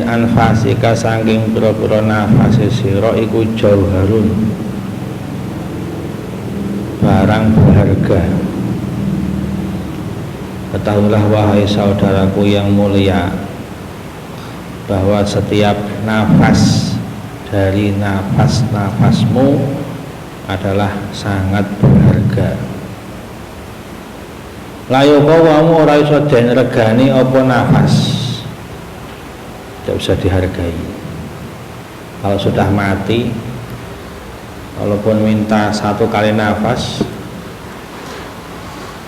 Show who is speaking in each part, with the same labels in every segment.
Speaker 1: anfasika saking pira-pira nafase sira iku jauharun barang berharga. Ketahuilah wahai saudaraku yang mulia, bahwa setiap nafas dari nafas-nafasmu adalah sangat berharga. Layo kawamu ora iso den regani apa nafas, tidak bisa dihargai. Kalau sudah mati, walaupun minta satu kali nafas,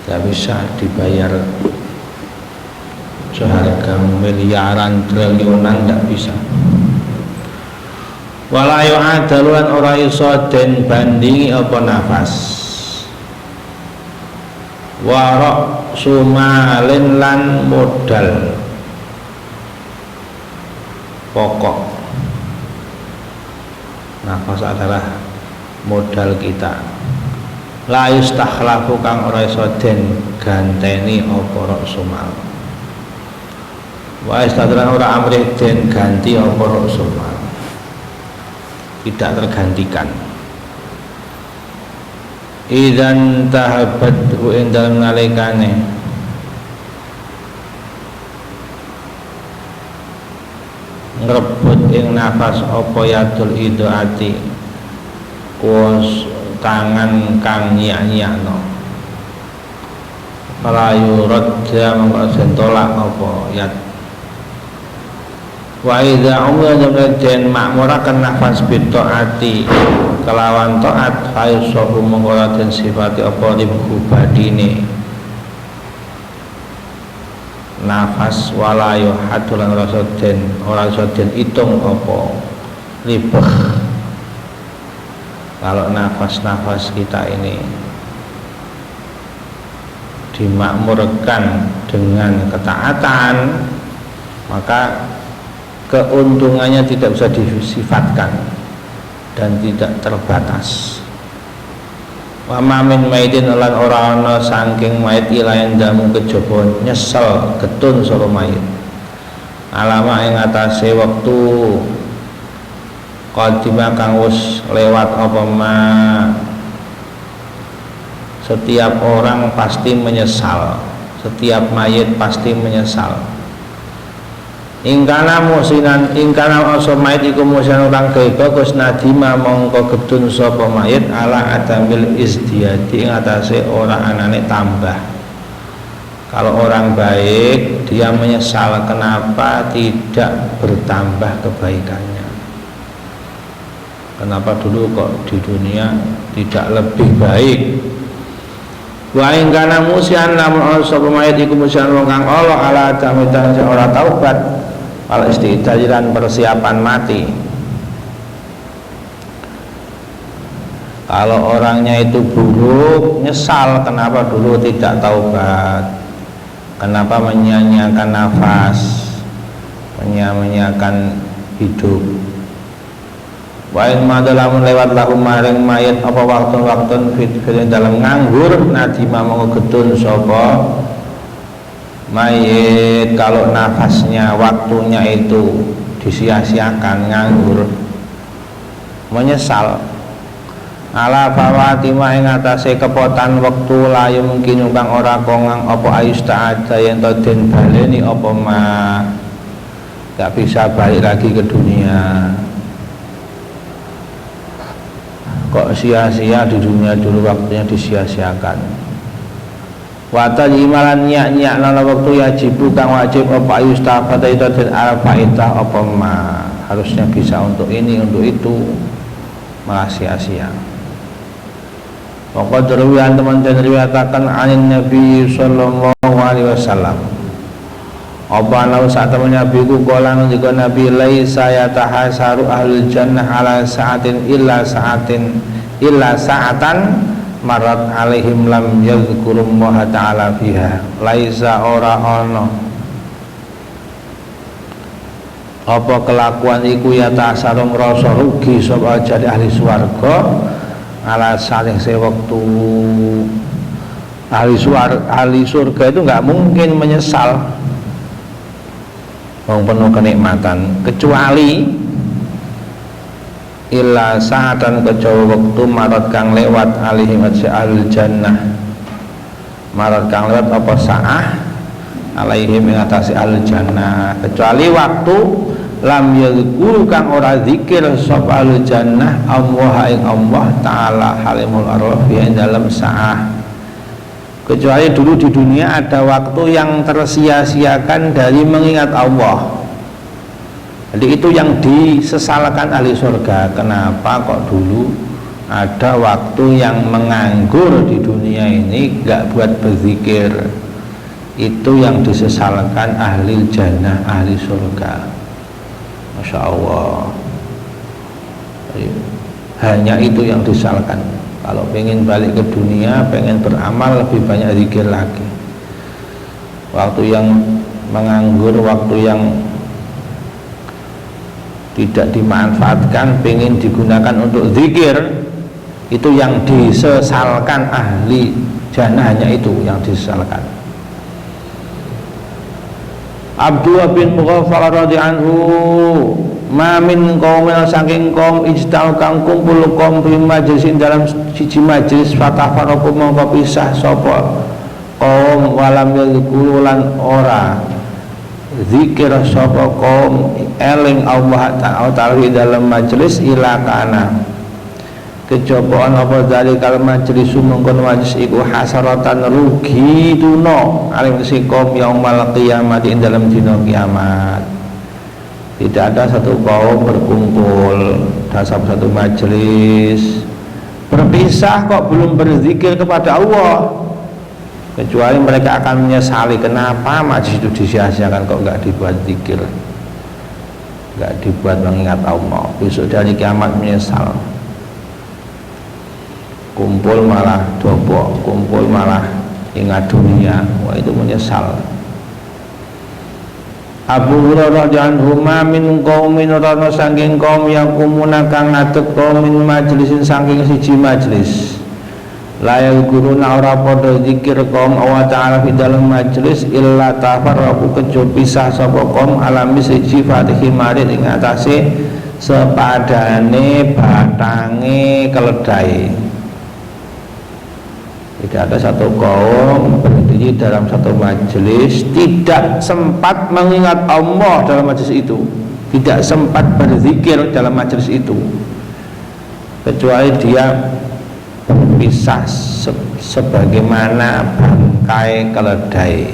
Speaker 1: tidak bisa dibayar seharga miliaran triliunan, tidak bisa. Walayu adaluan ora iso den bandingi apa nafas. Warok sumalin lan modal pokok. Nafas adalah modal kita. La yustakhlafu kang ora iso den ganteni apa rok sumal. Wa istadran ora amrih den ganti apa rok sumal. Tidak tergantikan. Idzan tahabbathu ing dalem nalikane ngrebut ing nafas apa yadul idoati kuos tangan kang nyak-nyakno palayu radja mongko tolak apa yad. Wa idza umma den makmuraken nafas bitaati kelawan taat fayusahu mongko den sifati apa limhu badine nafas walayu hadulan ora iso den itung apa ribah. Kalau nafas-nafas kita ini dimakmurkan dengan ketaatan, maka keuntungannya tidak bisa disifatkan dan tidak terbatas. Wa mamin maidin lan ora ana saking mayit ilayan damu kejaba nyesel getun sapa mayit. Alama ing atase wektu qadima kang wis lewat apa ma. Setiap orang pasti menyesal, setiap mayit pasti menyesal. Ingkana musinan ingkana asa mayit iku musinan orang gawe bagus nadima mongko gedun sapa mayit ala adamil izdiyadi ing atase ora anane tambah. Kalau orang baik dia menyesal kenapa tidak bertambah kebaikannya, kenapa dulu kok di dunia tidak lebih baik. Wa ing kana musian lamun sapa mayit iku musian wong kang Allah ala adamitan ora taubat al istidajiran persiapan mati. Kalau orangnya itu buruk, nyesal kenapa dulu tidak taubat, kenapa menyia-nyiakan nafas, menyia-nyiakan hidup. Wa in madalamun lewat lahum maring mayit apa waktu-waktu fit dalam nganggur nadima mongko gedun sapa mayit kalau nafasnya waktunya itu disia-siakan nganggur menyesal ala fawatima ing atase kepotan wektu layu mungkin kang ora kongang apa ayusta'ada yen to den baleni apa ma gak bisa balik lagi ke dunia. Kok sia-sia di dunia dulu waktunya disia-siakan. Wata imalan nyak-nyak nana waktu yajibu kang wajib apa ayustafata itu dan al-fa'idah apa ma harusnya bisa untuk ini untuk itu malah sia-sia. Waqad rawiyan teman-teman riwayatakan anin Nabi sallallahu alaihi wasallam apa lau saat teman Nabi ku kolang jika Nabi laisa yatahasaru ahlul jannah ala sa'atin illa sa'atan marat alaihim lam yadhkurullaha ta'ala fiha. Laisa ora ono apa kelakuan iku ya tasaru ngrasa rugi sapa jadi ahli swarga ala saling sewaktu ahli surga itu nggak mungkin menyesal wong penuh kenikmatan, kecuali illa sa'atan kejawa wektu marat kang lewat alihim al jannah, marat kang lewat apa sa'ah alaihim ing atase al jannah, kecuali waktu lam yadhkuru kang ora zikir sapa al jannah Allah ing Allah taala halimul arwah ing dalam sa'ah. Kecuali dulu di dunia ada waktu yang tersia-siakan dari mengingat Allah. Jadi itu yang disesalkan ahli surga. Kenapa kok dulu ada waktu yang menganggur di dunia ini gak buat berzikir? Itu yang disesalkan ahli jannah, ahli surga. Masya Allah. Hanya itu yang disesalkan. Kalau pengen balik ke dunia, pengen beramal, lebih banyak zikir lagi. Waktu yang menganggur, waktu yang tidak dimanfaatkan, pengen digunakan untuk zikir, itu yang disesalkan ahli jannah, hanya itu yang disesalkan. Abdullah bin Mughaffal radhiyallahu anhu, ma min qaumin saking kaum ijtau kang kumpul kaum fi majlisin dalam siji majlis fatafaraqu mongko pisah sapa kaum walam yadhkuru lan ora zikir sapa kaum eling Allah taala dalam majlis ila kana kejabaan apa dari kal majlis mungkon majlis iku hasaratan rugi tuna alim si kaum yaumul qiyamah ing dalam dina kiamat. Tidak ada satu kaum berkumpul dalam satu majelis berpisah kok belum berzikir kepada Allah, kecuali mereka akan menyesali kenapa majelis itu disia-siakan kok nggak dibuat zikir, nggak dibuat mengingat Allah. Besok dari kiamat menyesal. Kumpul malah dobok, kumpul malah ingat dunia, wah itu menyesal. Abu Hurairah radhiyallahu anhu min qaumin rana saking kaum yang kumuna kang ngadeg qaumin majlisin saking siji majlis layal guruna ora padha zikir kaum Allah taala fi dalam majlis illa tafarraqu kejo pisah sapa kaum alami siji fatihi marid ing atase sepadane batange keledai. Tidak ada satu kaum berdiri dalam satu majelis tidak sempat mengingat Allah dalam majelis itu, tidak sempat berzikir dalam majelis itu, kecuali dia berpisah sebagaimana bangkai keledai.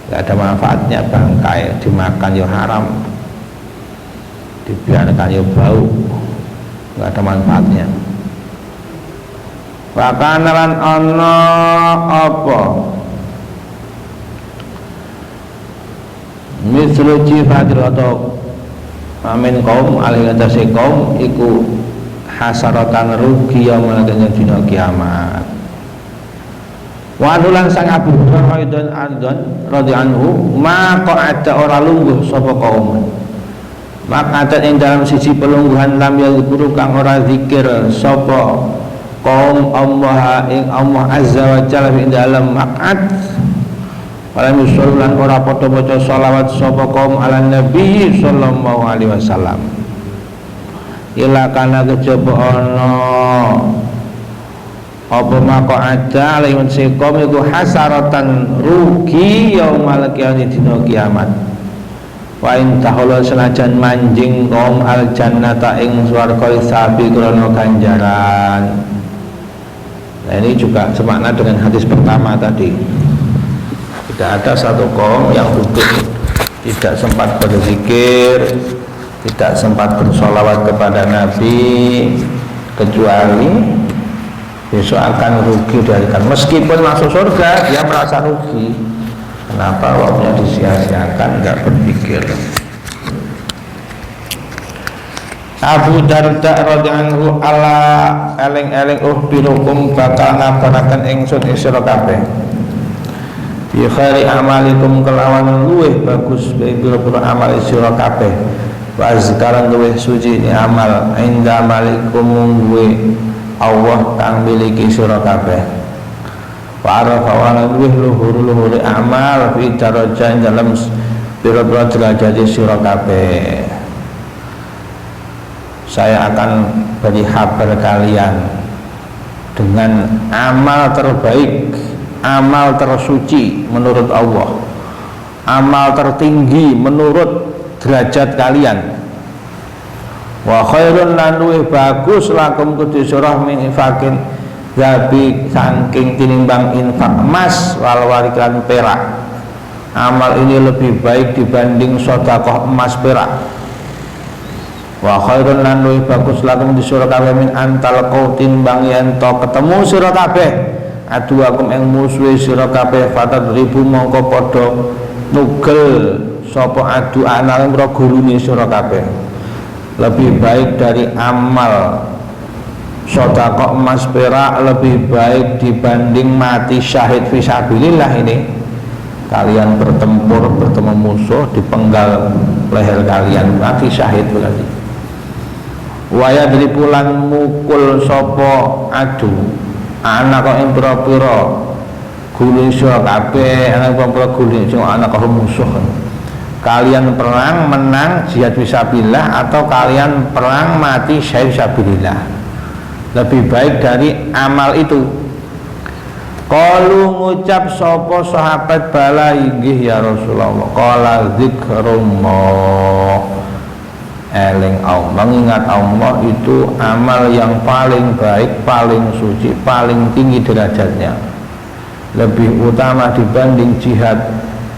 Speaker 1: Tidak ada manfaatnya bangkai, dimakan ya haram, dibiarkan ya bau, tidak ada manfaatnya. Wakanalan ana apa mislu jifatil atau amin kaum alih atase kaum iku hasaratan rugi yaumul dina kiamat. Wa anulan sang Abu Hurairah radhiyallahu anhu ma qa'ada ora lungguh sapa kaum maka ing dalam sisi pelungguhan lam yazkuru kang ora zikir sapa kaum Allah ing Allah azza wa jalla ing dalam maq'ad wala musallan ora padha maca selawat sapa kaum ala nabi sallallahu alaihi wasallam ila kana kejaba ana apa maq'ada alaihi kaum iku hasaratan rugi yaumul qiyamah dina kiamat wa in tahulu senajan manjing kaum al jannata ing swarga sabi krana ganjaran. Nah ini juga semakna dengan hadis pertama tadi. Tidak ada satu kaum yang duduk tidak sempat berzikir, tidak sempat bersolawat kepada Nabi, kecuali besok akan rugi dari kan. Meskipun masuk surga dia merasa rugi. Kenapa waktunya disia-siakan, nggak berpikir. Abu Darda radhiyallahu ala eling-eling birukum bakal ngabaraken ingsun sira kabeh bi khairi amalikum kelawan luweh bagus pira-pira amal sira kabeh wa azkaran luweh suci ni amal inda malikum luweh Allah kang miliki sira kabeh wa arafa wa luweh luhur-luhur amal fi darajat dalam pira-pira derajat sira kabeh. Saya akan beri kabar kalian dengan amal terbaik, amal tersuci menurut Allah, amal tertinggi menurut derajat kalian. Wa khairun lan luwih bagus lakum kudu surah min infakin zabi saking tinimbang infak emas wal warikan perak. Amal ini lebih baik dibanding sedekah emas perak. Wa khairun lan luwih bagus lakum di sira kabeh min antal qautin bang yen to ketemu sira kabeh aduakum ing musuhe sira kabeh fatadribu mongko padha nugel sapa adu anal ing gurune sira kabeh. Lebih baik dari amal sedekah emas perak, lebih baik dibanding mati syahid fisabilillah. Ini kalian bertempur bertemu musuh dipenggal leher kalian, mati syahid berarti. Waya dari pulan mukul sopo adu anak kau yang pira-pira guling sira kabeh anak pira-pira guling sira anak kau musuh. Kalian perang menang jihad fisabilillah atau kalian perang mati syahid fisabilillah, lebih baik dari amal itu. Qalu ngucap sopo sahabat bala inggih ya Rasulullah. Qala zikrullah, eling Allah, mengingat Allah itu amal yang paling baik, paling suci, paling tinggi derajatnya, lebih utama dibanding jihad,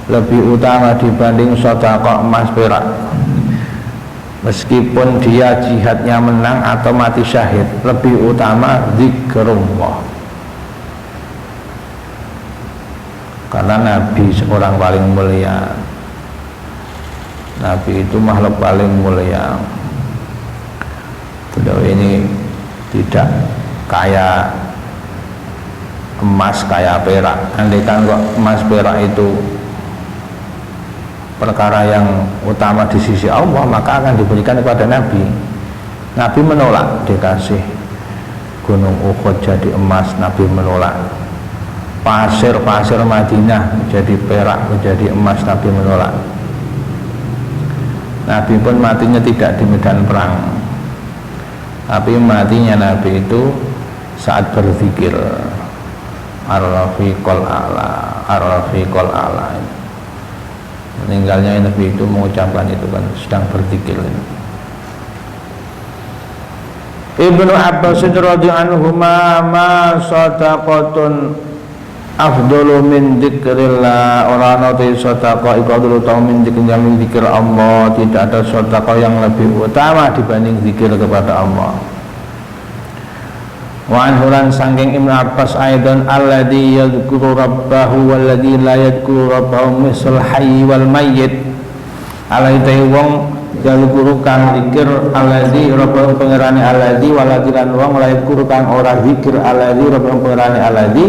Speaker 1: lebih utama dibanding sedekah emas perak. Meskipun dia jihadnya menang atau mati syahid, lebih utama zikrullah. Karena Nabi seorang paling mulia, Nabi itu makhluk paling mulia. Beliau ini tidak kaya emas, kaya perak. Andaikan kok emas perak itu perkara yang utama di sisi Allah, maka akan diberikan kepada Nabi. Nabi menolak dikasih gunung Uhud jadi emas, Nabi menolak. Pasir-pasir Madinah menjadi perak, menjadi emas, Nabi menolak. Nabi pun matinya tidak di medan perang, tapi matinya Nabi itu saat berzikir ar-rafiqul a'la, ar-rafiqul a'la. Meninggalnya Nabi itu mengucapkan itu kan sedang berzikir. Ibnu Abbas radhiyallahu anhuma ma sadaqatun afdalu min dzikrillah, ora ana te sedekah iku dulu tau min dzikir Allah, tidak ada sedekah yang lebih utama dibanding zikir kepada Allah. Wa anhuran sangking Ibnu Abbas aidan alladzi yadhkuru rabbahu walladzi la yadhkuru rabbahu misal hayy wal mayyit. Alladzi wong yadhkuru kang zikir alladzi rabbahu pangerane alladzi walladzi lan wong la yadhkuru kang ora zikir alladzi rabbahu pangerane alladzi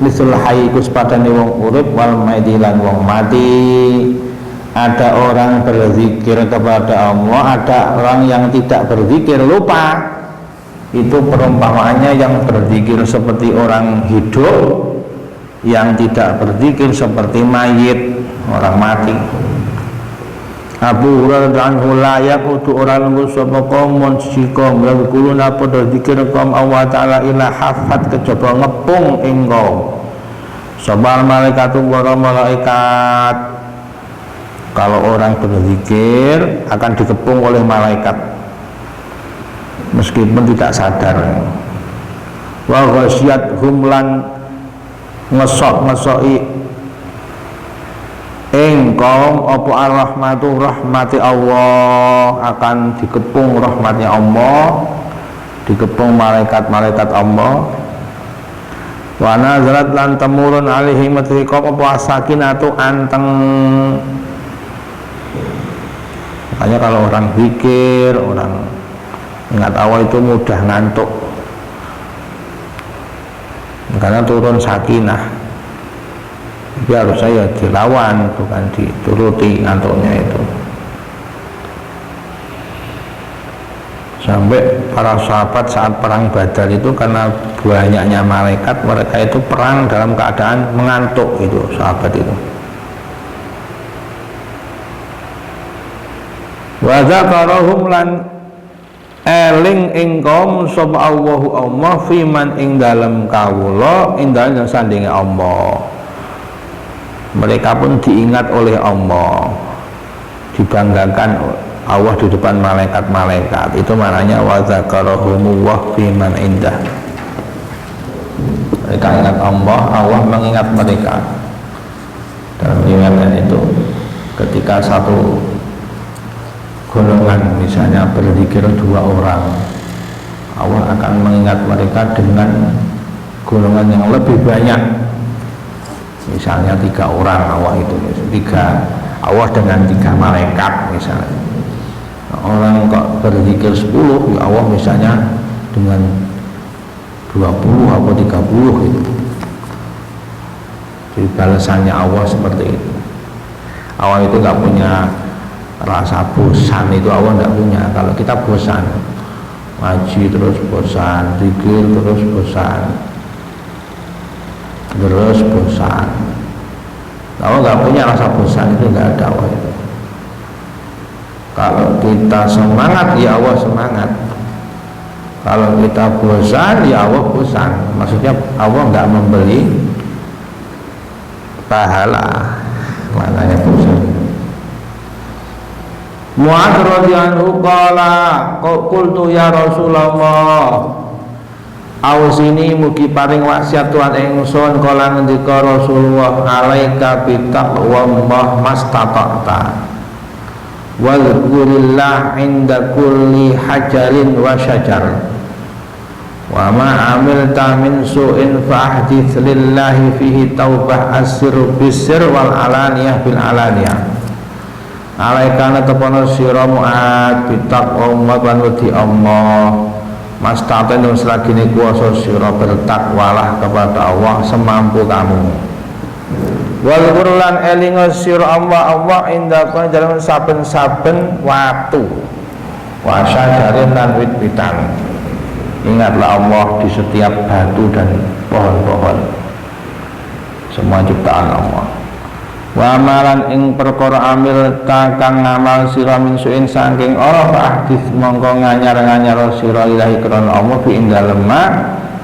Speaker 1: misal hayy kus padane wong urip wal mayyit lan wong mati. Ada orang berzikir kepada Allah, ada orang yang tidak berzikir, lupa. Itu perumpamaannya yang berzikir seperti orang hidup, yang tidak berzikir seperti mayit, orang mati. Abu Hurairah anhu la yaqutu orang lungguh sapa qaumun sikom yaquluna padha zikir kaum Allah taala ila hafat kejaba ngepung ing kaum. Sabal malaikatu wa malaikat. Kalau orang berzikir akan dikepung oleh malaikat meskipun tidak sadar. Wa ghasyat humlan ngesok-ngesoki ing kaum apa ar-rahmatu rahmati Allah, akan dikepung rahmatnya Allah, dikepung malaikat-malaikat Allah. Wa nazarat lan temurun alaihi matriqam apa sakinatu anteng. Makanya kalau orang zikir, orang ingat Allah itu mudah ngantuk, karena turun sakinah. Tapi harus saya dilawan, bukan dituruti ngantuknya itu. Sampai para sahabat saat perang Badar itu karena banyaknya malaikat, mereka itu perang dalam keadaan mengantuk, itu sahabat itu. Wa dzakarahum lan eling ing kaum sapa Allahu Allah fiman ing dalem kawula ing dalem sandinge Allah. Mereka pun diingat oleh Allah, dibanggakan Allah di depan malaikat-malaikat. Itu maknanya wa dzakarahumullah fiman indah. Mereka ingat Allah, Allah mengingat mereka. Dalam riwayat itu ketika satu golongan misalnya berzikir 2 orang, Allah akan mengingat mereka dengan golongan yang lebih banyak. Misalnya 3 orang Allah itu, 3 Allah dengan 3 malaikat misalnya. Orang kok berzikir 10, ya Allah misalnya dengan 20 atau 30 itu. Jadi balasannya Allah seperti itu. Allah itu nggak punya rasa bosan, itu Allah nggak punya. Kalau kita bosan, ngaji terus bosan, zikir terus bosan, Allah nggak punya rasa bosan, itu nggak ada Allah itu. Kalau kita semangat, ya Allah semangat. Kalau kita bosan, ya Allah bosan. Maksudnya Allah nggak memberi pahala, maknanya bosan. Mu'adz radhiyallahu qala qultu ya Rasulullah ausini mugi paring wasiat Tuhan ingsun kala ngendika Rasulullah alaika bitaqwa mastata'ta wadhkurillah inda kulli hajarin wa syajar wa ma amilta min su'in fahdits lillahi fihi taubah asir bisir wal alaniyah bil alaniyah. Alaikana tepono sira Mu'adz bitaqwa lan wedi Allah mastaten selagine kuasa sira bertakwalah kepada Allah semampu kamu. Wal qur'an elinga sira Allah inda kana dalam saben-saben waktu wa syajarin lan wit-witan. Ingatlah Allah di setiap batu dan pohon-pohon, semua ciptaan Allah. Wa amalan ing perkara amil kang ngamal sira min suin saking ora hadis mongko nganyar-nganyar sira ilahi krana Allah fi ing dalem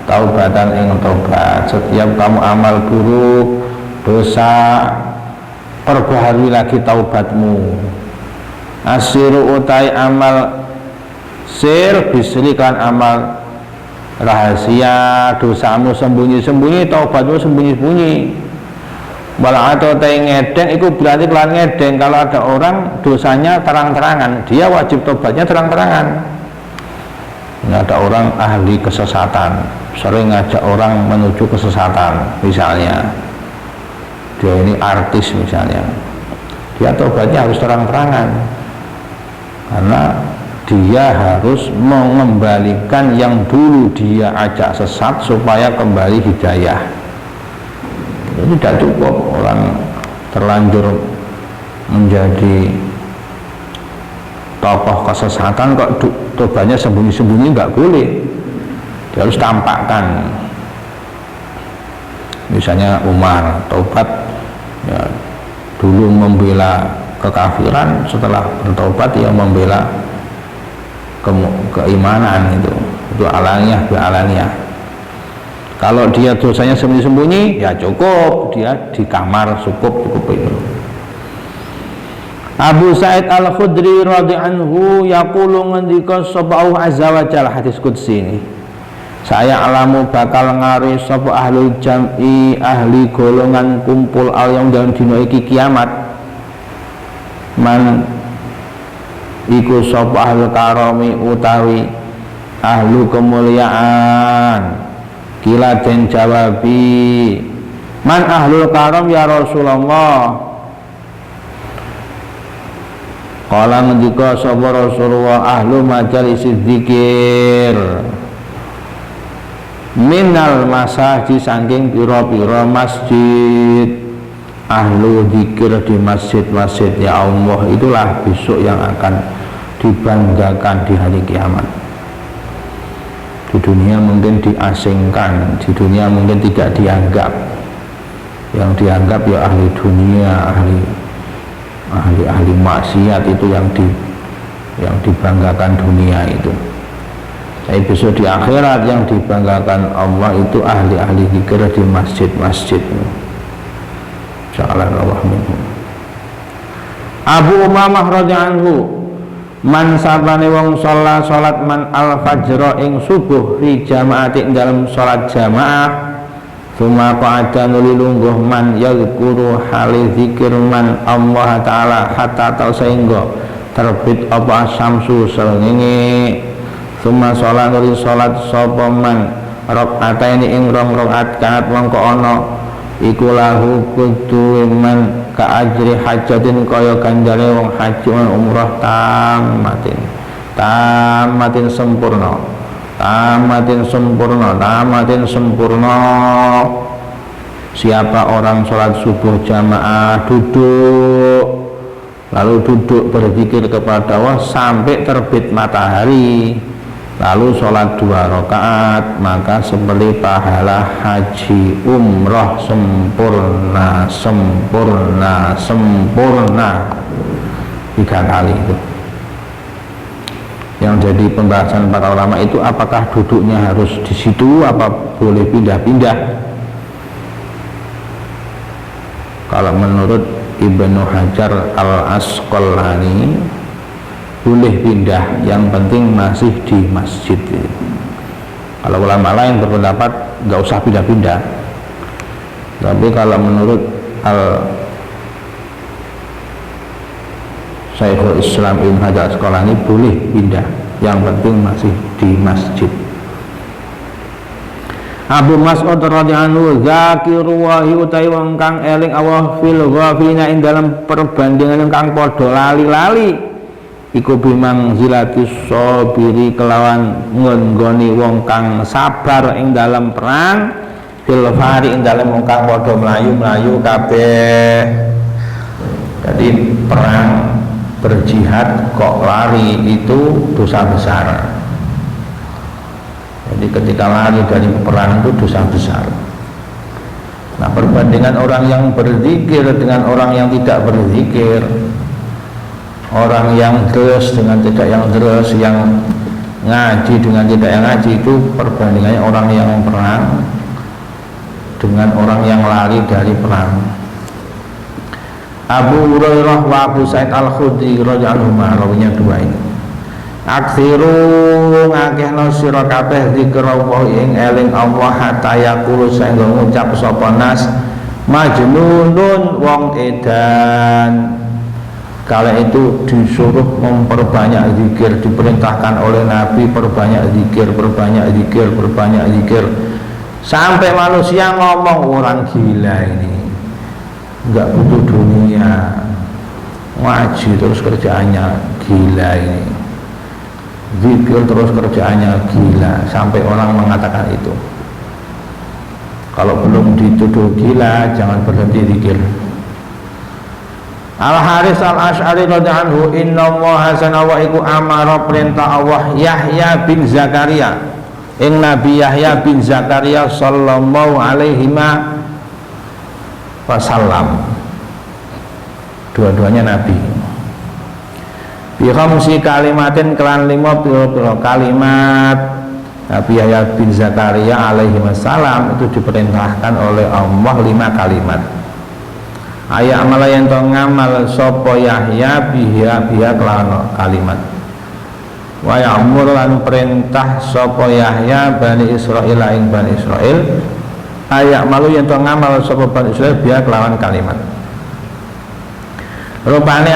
Speaker 1: taubatan ing tobat. Setiap kamu amal buruk, dosa, perbaharui lagi taubatmu. Asiru utai amal sir bisri kan amal rahasia, dosamu sembunyi-sembunyi, taubatmu sembunyi-sembunyi. Walau atau ngedeng itu berarti kelan ngedeng. Kalau ada orang dosanya terang-terangan, dia wajib tobatnya terang-terangan. Ini ada orang ahli kesesatan, sering ngajak orang menuju kesesatan. Misalnya dia ini artis misalnya, dia tobatnya harus terang-terangan, karena dia harus mengembalikan yang dulu dia ajak sesat supaya kembali hidayah. Ini tidak cukup orang terlanjur menjadi tokoh kesesatan kok tobatnya sembunyi-sembunyi, nggak boleh. Dia harus tampakkan. Misalnya Umar tobat ya, dulu membela kekafiran, setelah bertobat dia membela keimanan, itu alaniyah bi alaniyah. Kalau dia dosanya sembunyi-sembunyi, ya cukup, dia di kamar cukup itu. Abu Sa'id Al-Khudri radhiyallahu anhu yaqulu ngendika sapa Allah azza wa jalla, hadis qudsi ini. Saya alamu bakal ngari sapa ahlul jam'i, ahli golongan kumpul al yang dalam dina iki kiamat. Man iku sapa ahlul karami utawi ahlu kemuliaan. Kila den jawabi man ahlul karam ya Rasulullah. Kala ngendika sapa Rasulullah ahlu majalis dzikir minal masajid saking pira-pira masjid. Ahlu dzikir di masjid-masjid ya Allah itulah besok yang akan dibanggakan di hari kiamat. Di dunia mungkin diasingkan, di dunia mungkin tidak dianggap. Yang dianggap ya ahli dunia, ahli maksiat itu yang yang dibanggakan dunia itu. Tapi besok di akhirat yang dibanggakan Allah itu ahli-ahli zikir di masjid-masjid. Insyaallah minhum. Abu Umamah radhiyallahu anhu, man sabane wong salat man al fajr ing subuh fi jamaati ing dalam salat jamaah, summa qa'ada nuli lungguh man yadhkuru hali zikir man Allah taala hatta ta sehingga terbit apa samsu srengenge. Summa sholat nuri sholat sapa man rakaataini ing rong rakaat kanat mangko ana iku lahu kudu man ka ajri hajatin kaya ganjare wong haji lan umrah tamatin sempurna siapa orang sholat subuh jamaah duduk lalu duduk berzikir kepada Allah sampai terbit matahari, lalu sholat 2 rakaat, maka seperti pahala haji umroh sempurna 3 kali itu. Yang jadi pembahasan para ulama itu apakah duduknya harus di situ, apa boleh pindah-pindah. Kalau menurut Ibnu Hajar Al-Asqalani boleh pindah, yang penting masih di masjid. Kalau ulama lain berpendapat nggak usah pindah-pindah, tapi kalau menurut Syekhul Islam Ibnu Hajar Al-Asqalani boleh pindah, yang penting masih di masjid. Abu Mas'ud radhiyallahu anhu, zakiru wahi utai wong kang eling Allah fil ghafina ing dalam perbandingan kang padha lali-lali iku bimang zilatis sabiri kelawan nggoni wong kang sabar ing dalam perang fil fari ing dalam wong kang padha mlayu-mlayu kabeh. Jadi perang berjihad kok lari itu dosa besar. Jadi ketika lari dari perang itu dosa besar. Nah, perbandingan orang yang berzikir dengan orang yang tidak berzikir, orang yang deres dengan tidak yang deres, yang ngaji dengan tidak yang ngaji, itu perbandingannya orang yang perang dengan orang yang lari dari perang. Abu Hurairah wa Abu Sa'id Al-Khudri radhiyallahu anhu rawinya 2 ini. Aksiru ngakehno sira kabeh zikir Allah ing eling Allah hatta yaqulu sehingga ngucap sapa nas majnunun wong edan. Kala itu disuruh memperbanyak zikir, diperintahkan oleh Nabi perbanyak zikir sampai manusia ngomong orang gila ini enggak butuh dunia, ngaji terus kerjaannya gila ini, zikir terus kerjaannya gila, sampai orang mengatakan itu. Kalau belum dituduh gila jangan berhenti zikir. Al-Haris Al-Asy'ari radhiyallahu anhu, innallaha sanawa iku amara perintah Allah Yahya bin Zakaria ing Nabi Yahya bin Zakaria sallallahu alaihi wasallam, dua-duanya Nabi, bi khamsi kalimatin kelan 5 pira-pira kalimat. Nabi Yahya bin Zakaria alaihi wasallam itu diperintahkan oleh Allah 5 kalimat. Ayat amalah yang to ngamal sapa Yahya biha kelawan kalimat. Wa ya'mur lan perintah sapa Yahya Bani Israil ing Bani Israil. Ayat malu yang to ngamal sapa Bani Israil biha kelawan kalimat. Rupane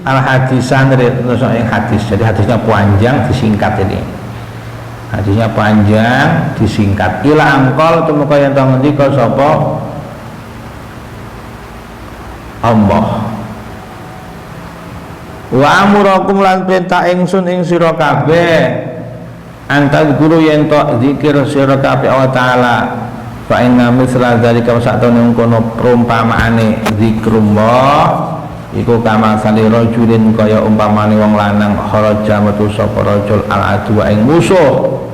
Speaker 1: al-hadisan nusuk ing hadis. Jadi hadisnya panjang disingkat ini. Hadisnya panjang disingkat. Ila angkol tumeka yen to ngendika sapa Allah. Wa amurakum lan perintah ingsun ing sira kabeh antad guru yen to zikir sira kabeh Allah taala. Fa inna misla dzalika wasatun kono perumpamaane zikrullah iku kama sali rajulin kaya umpamane wong lanang kharaja metu sapa rajul al adu ing musuh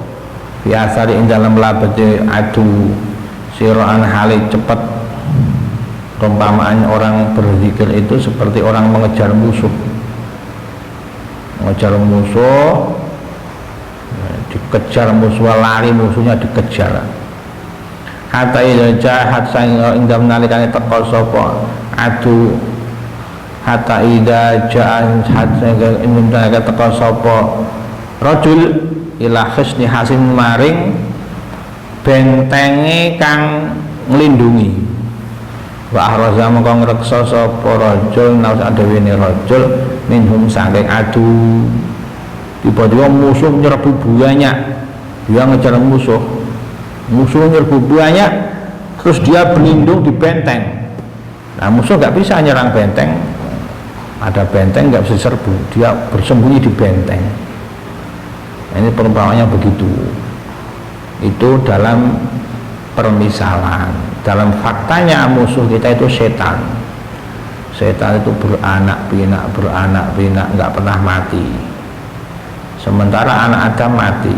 Speaker 1: biasa ing dalem labete adu siraan hale cepet. Perumpamaan orang berzikir itu seperti orang mengejar musuh. ngejar musuh, dikejar musuh, lari musuhnya dikejar. Hatta idza jahat saing indam nalikane teka sapa adu, hatta idza jahat saing indam nalikane teka sapa rajul ila khisni hasin maring bentenge kang nglindungi. Wa ahraza mongko ngreksa sapa rajul naus adawene rajul minhum saking adu. Tiba-tiba musuh menyerbu banyak, dia ngejar musuh menyerbu banyak, terus dia berlindung di benteng. Nah musuh nggak bisa nyerang benteng, ada benteng nggak bisa serbu, dia bersembunyi di benteng. Ini perumpamannya begitu. Itu dalam permisalan. Dalam faktanya musuh kita itu setan. Setan itu beranak pinak nggak pernah mati. Sementara anak Adam mati.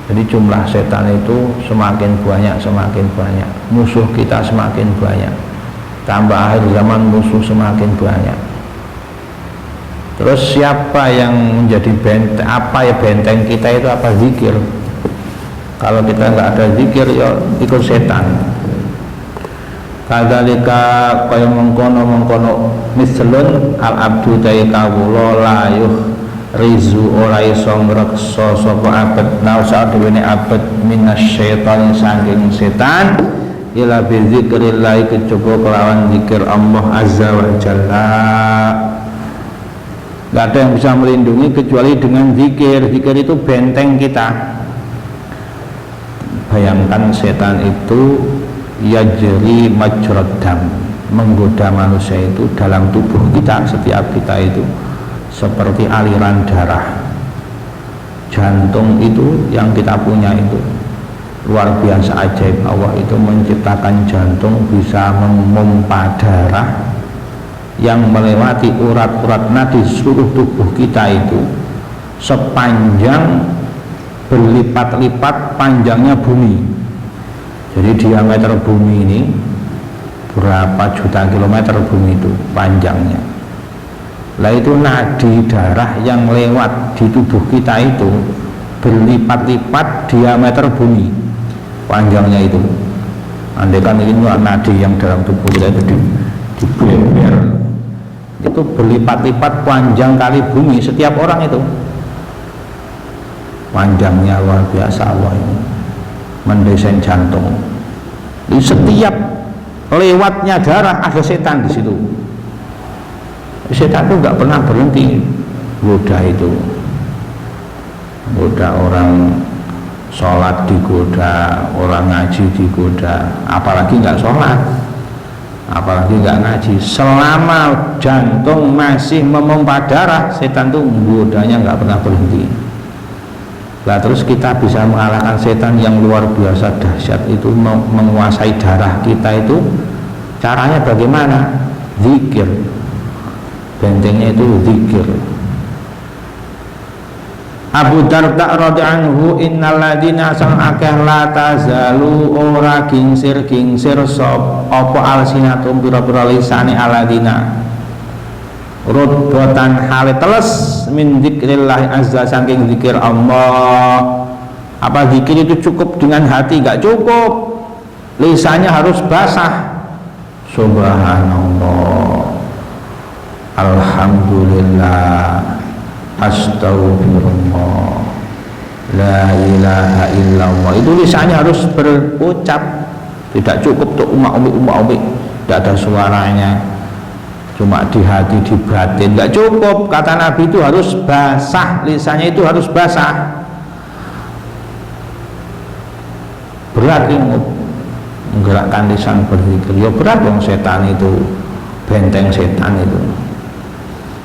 Speaker 1: Jadi jumlah setan itu semakin banyak, musuh kita semakin banyak, tambah akhir zaman musuh semakin banyak. Terus siapa yang menjadi benteng? Apa ya benteng kita itu? Apa? Zikir. Kalau kita nggak ada zikir ya ikut setan. Kadzalika kaya mengkono mislun al abdu dai kawula layuh rizu ora iso ngreksa sapa abet nausa dhewe abet minasyaitan saking setan ila bi zikrillah kejaba kelawan zikir Allah azza wa jalla. Gak ada yang bisa melindungi kecuali dengan zikir. Zikir itu benteng kita. Bayangkan setan itu yajri majrad dam, menggoda manusia itu dalam tubuh kita. Setiap kita itu seperti aliran darah. Jantung itu yang kita punya itu luar biasa ajaib. Allah itu menciptakan jantung bisa memompa darah yang melewati urat-urat nadi seluruh tubuh kita itu sepanjang berlipat-lipat panjangnya bumi. Jadi diameter bumi ini berapa juta kilometer bumi itu panjangnya. Lah itu nadi darah yang lewat di tubuh kita itu berlipat-lipat diameter bumi panjangnya itu. Andaikan ini nadi yang dalam tubuh kita itu dibeber, itu berlipat-lipat panjang kali bumi setiap orang itu. Panjangnya luar biasa Allah ini mendesain jantung. Di setiap lewatnya darah ada setan di situ. Setan itu nggak pernah berhenti goda itu, goda orang sholat digoda, orang ngaji digoda, apalagi nggak sholat, apalagi nggak ngaji. Selama jantung masih memompa darah, setan itu godanya nggak pernah berhenti. Nah terus kita bisa mengalahkan setan yang luar biasa dahsyat itu, menguasai darah kita itu. Caranya bagaimana? Zikir. Bentengnya itu zikir. Abu Darda radhiyallahu anhu innal ladina sang akeh la tazalu ora gingsir sop apa alsinatum pira-pira lisane aladina rudbatan hale teles min dzikrillah azza saking zikir Allah. Apa zikir itu cukup dengan hati? Enggak cukup, lisannya harus basah. Subhanallah, alhamdulillah, astagfirullah, la ilaha illallah. Itu lisannya harus berucap, tidak cukup untuk umak-umik, tidak ada suaranya, cuma di hati, di batin, tidak cukup. Kata Nabi itu harus basah, lisannya itu harus basah. Berat ini menggerakkan lisan berzikir, ya berat dong. Setan itu, benteng setan itu.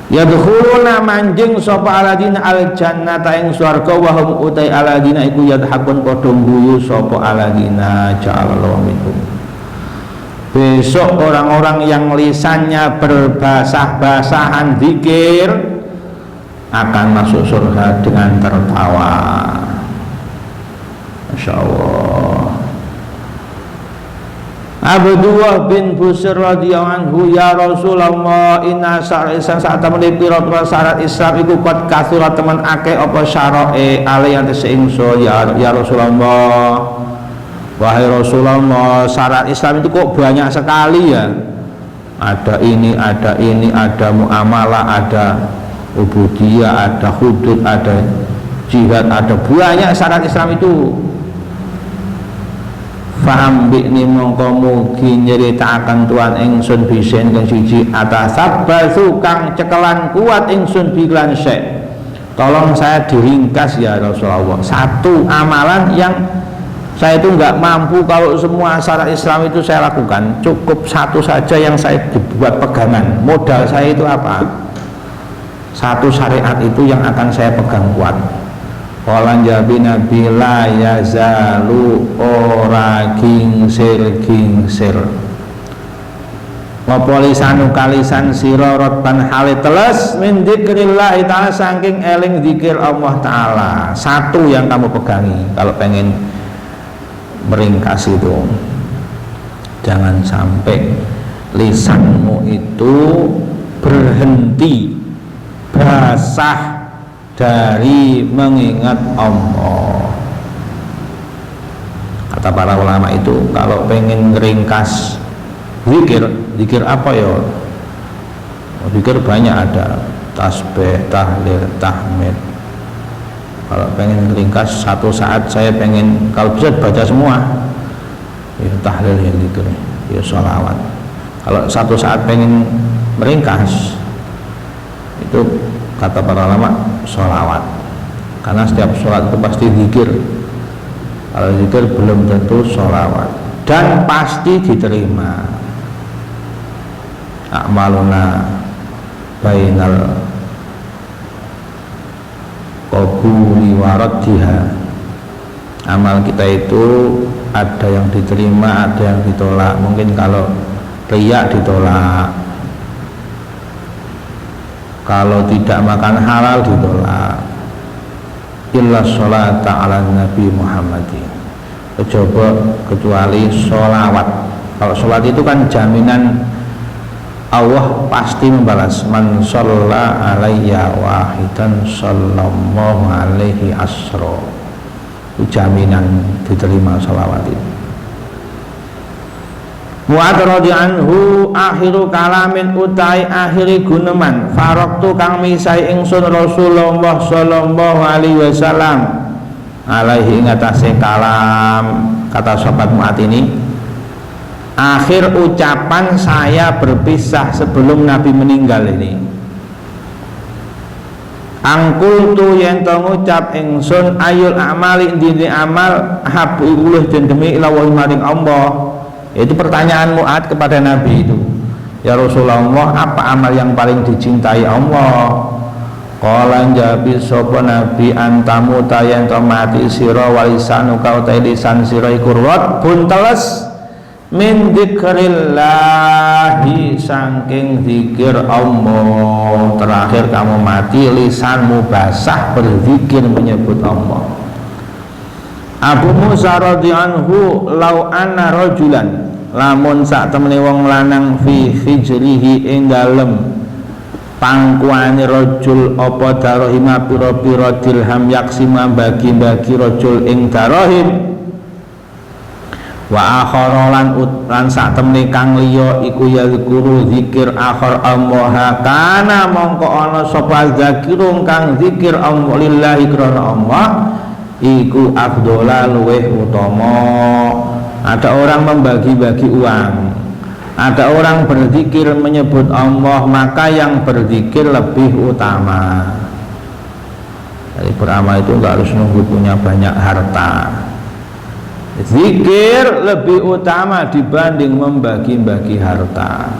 Speaker 1: Ya dukhuluna manjing sapa aladina al jannata ing swarga wa hum utai aladina iku yadhakun padha guyu sapa aladina ja'alallahu minhum. Besok orang-orang yang lisannya berbasah-basahan zikir akan masuk surga dengan tertawa. Masya Allah. Abdullah bin Busr radhiyallahu anhu, ya Rasulullah, inna syar'isan saat temen pira-pira syarat Islam iku kot kasura temen akeh apa syarae ali ante ingsun ya Rasulullah. Wahai Rasulullah, syarat Islam itu kok banyak sekali ya. Ada ini, ada muamalah, ada ubudiyah, ada hudud, ada jihad, ada banyak syarat Islam itu. Faham bikni mongko mugi nyritakaken tuan ingsun bisen kang siji atasabbasu kang cekelan kuat ingsun bilan syek. Tolong saya diringkas ya Rasulullah. Satu amalan yang saya itu nggak mampu kalau semua syarat Islam itu saya lakukan. Cukup satu saja yang saya dibuat pegangan. Modal saya itu apa? Satu syariat itu yang akan saya pegang kuat. Qalan jabi Nabi la yazalu ora gingsir Ngopo lisanu kalisan sira rotban hale teles min dzikrillah ta'ala saking eling zikir Allah taala. Satu yang kamu pegangi kalau pengen meringkas itu. Jangan sampai lisanmu itu berhenti basah dari mengingat Allah. Kata para ulama itu kalau pengen ringkas zikir apa ya? Zikir banyak, ada tasbih, tahlil, tahmid. Kalau pengen ringkas satu saat saya pengen kalau bisa baca semua ya tahlil, ya zikir, ya sholawat. Kalau satu saat pengen meringkas itu kata para ulama sholawat, karena setiap sholat itu pasti zikir. Kalau zikir belum tentu sholawat, dan pasti diterima. A'maluna bainal qabuli wa raddiha. Amal kita itu ada yang diterima, ada yang ditolak. Mungkin kalau riya ditolak, kalau tidak makan halal ditolak. Illa sholata ala Nabi Muhammadin, kecuali sholawat. Kalau sholat itu kan jaminan Allah pasti membalas. Man sholla alayya wahidan sallallahu alaihi asro. Itu jaminan diterima sholawat itu. Mu'adz radhiyallahu akhiru kalamin utai akhiri guneman faraqtu kang misai ingsun Rasulullah sallallahu alaihi wasallam alaihi ngatasé kalam. Kata sahabat Mu'adz ini, akhir ucapan saya berpisah sebelum Nabi meninggal ini. Angkultu yen to ngucap ingsun ayul amali dini amal habu uluh den demi ila wa maring Allah. Itu pertanyaan Mu'adz kepada Nabi itu, ya Rasulullah, apa amal yang paling dicintai Allah? Qala jabi sapa Nabi antamu tayan mati sira walisanu kau ta lisan sira iku bun teles min dzikrillahi saking zikir Allah. Terakhir kamu mati lisanmu basah berzikir menyebut Allah. Abu Musa radhiyallahu lau anna rajulan lamun sak temene wong lanang fi hijrihi ing dalem pangkuane rajul apa darahima pira-pira dirham yaksima bagi-bagi rajul ing darahim wa akhara lan sak temene kang liya iku ya guru zikir akhar Allah kana mongko ana sapa zakirung kang zikir Allah lillahi krana Allah iku afdola luweh utama. Ada orang membagi-bagi uang, ada orang berzikir menyebut Allah, maka yang berzikir lebih utama. Jadi beramal itu nggak harus nunggu punya banyak harta. Zikir lebih utama dibanding membagi-bagi harta.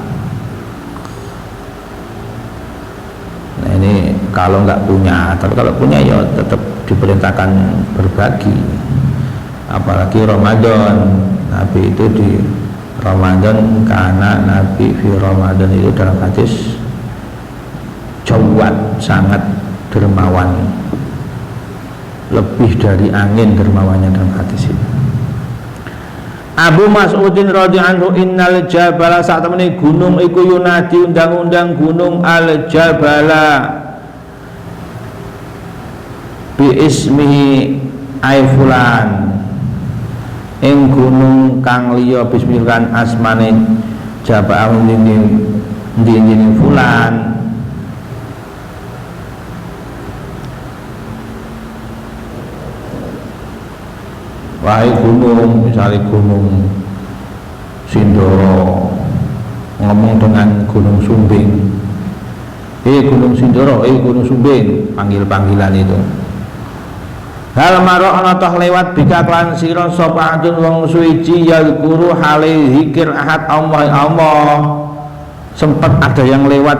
Speaker 1: Nah ini kalau nggak punya, tapi kalau punya ya tetap diperintahkan berbagi. Apalagi Ramadan, Nabi itu di Ramadan, karena Nabi di Ramadan itu dalam hadis jawad, sangat dermawan, lebih dari angin dermawannya dalam hadis itu. Abu Mas'udin radhiyallahu anhu innal jabala sak temene gunung iku yunadi undang-undang gunung al jabala bi ismihi ay fulan ing gunung kang liya bismillah asmane jabal ndini fulan. Wahai gunung, misalnya gunung Sindoro ngomong dengan gunung Sumbing, gunung Sindoro, gunung Sumbing, panggil-panggilan itu. Hal marok ana toh lewat bika klan sira sapa adun wong suci yazkuru hale zikir ahad Allah. Sempat ada yang lewat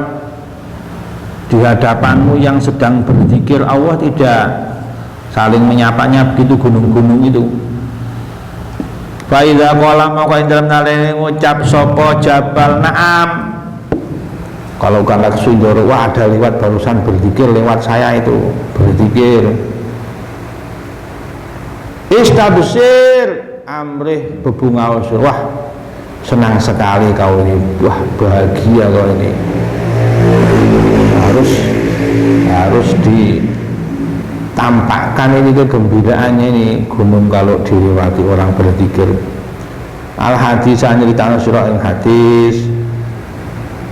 Speaker 1: di hadapanmu yang sedang berzikir Allah, tidak saling menyapanya begitu gunung-gunung itu. Fa iza qala maka dalam nalene ngucap sapa jabal na'am. Kalau galak Sindoro, wah ada lewat barusan berzikir lewat saya itu berzikir. Istabsir amrih bebunga usur, wah senang sekali kau ini, wah bahagia kau ini. Harus ditampakkan ini kegembiraannya ini gunung kalau dilewati orang berzikir. Al hadis anyritano sira ing hadis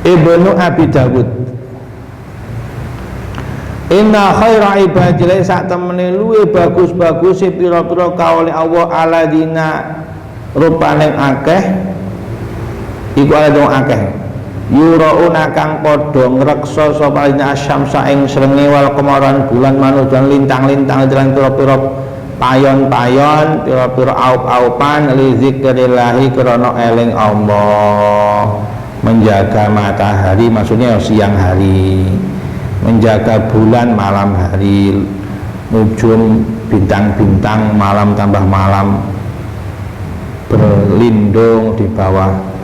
Speaker 1: Ibnu Abi Dawud. Inna khaira ibadillah sak temene luwe bagus-bagus pira-pira kaule Allah aladina rupane akeh iku ada akeh yurauna kang padha ngreksa sapa ina asyamsa ing srenge wal kemaran bulan manujan lintang-lintang jalan pira-pira payon-payon pira-pira aup-aupan li zikrillah krana eling Allah, menjaga matahari maksudnya siang hari, menjaga bulan malam hari, nujum bintang-bintang malam tambah malam, berlindung di bawah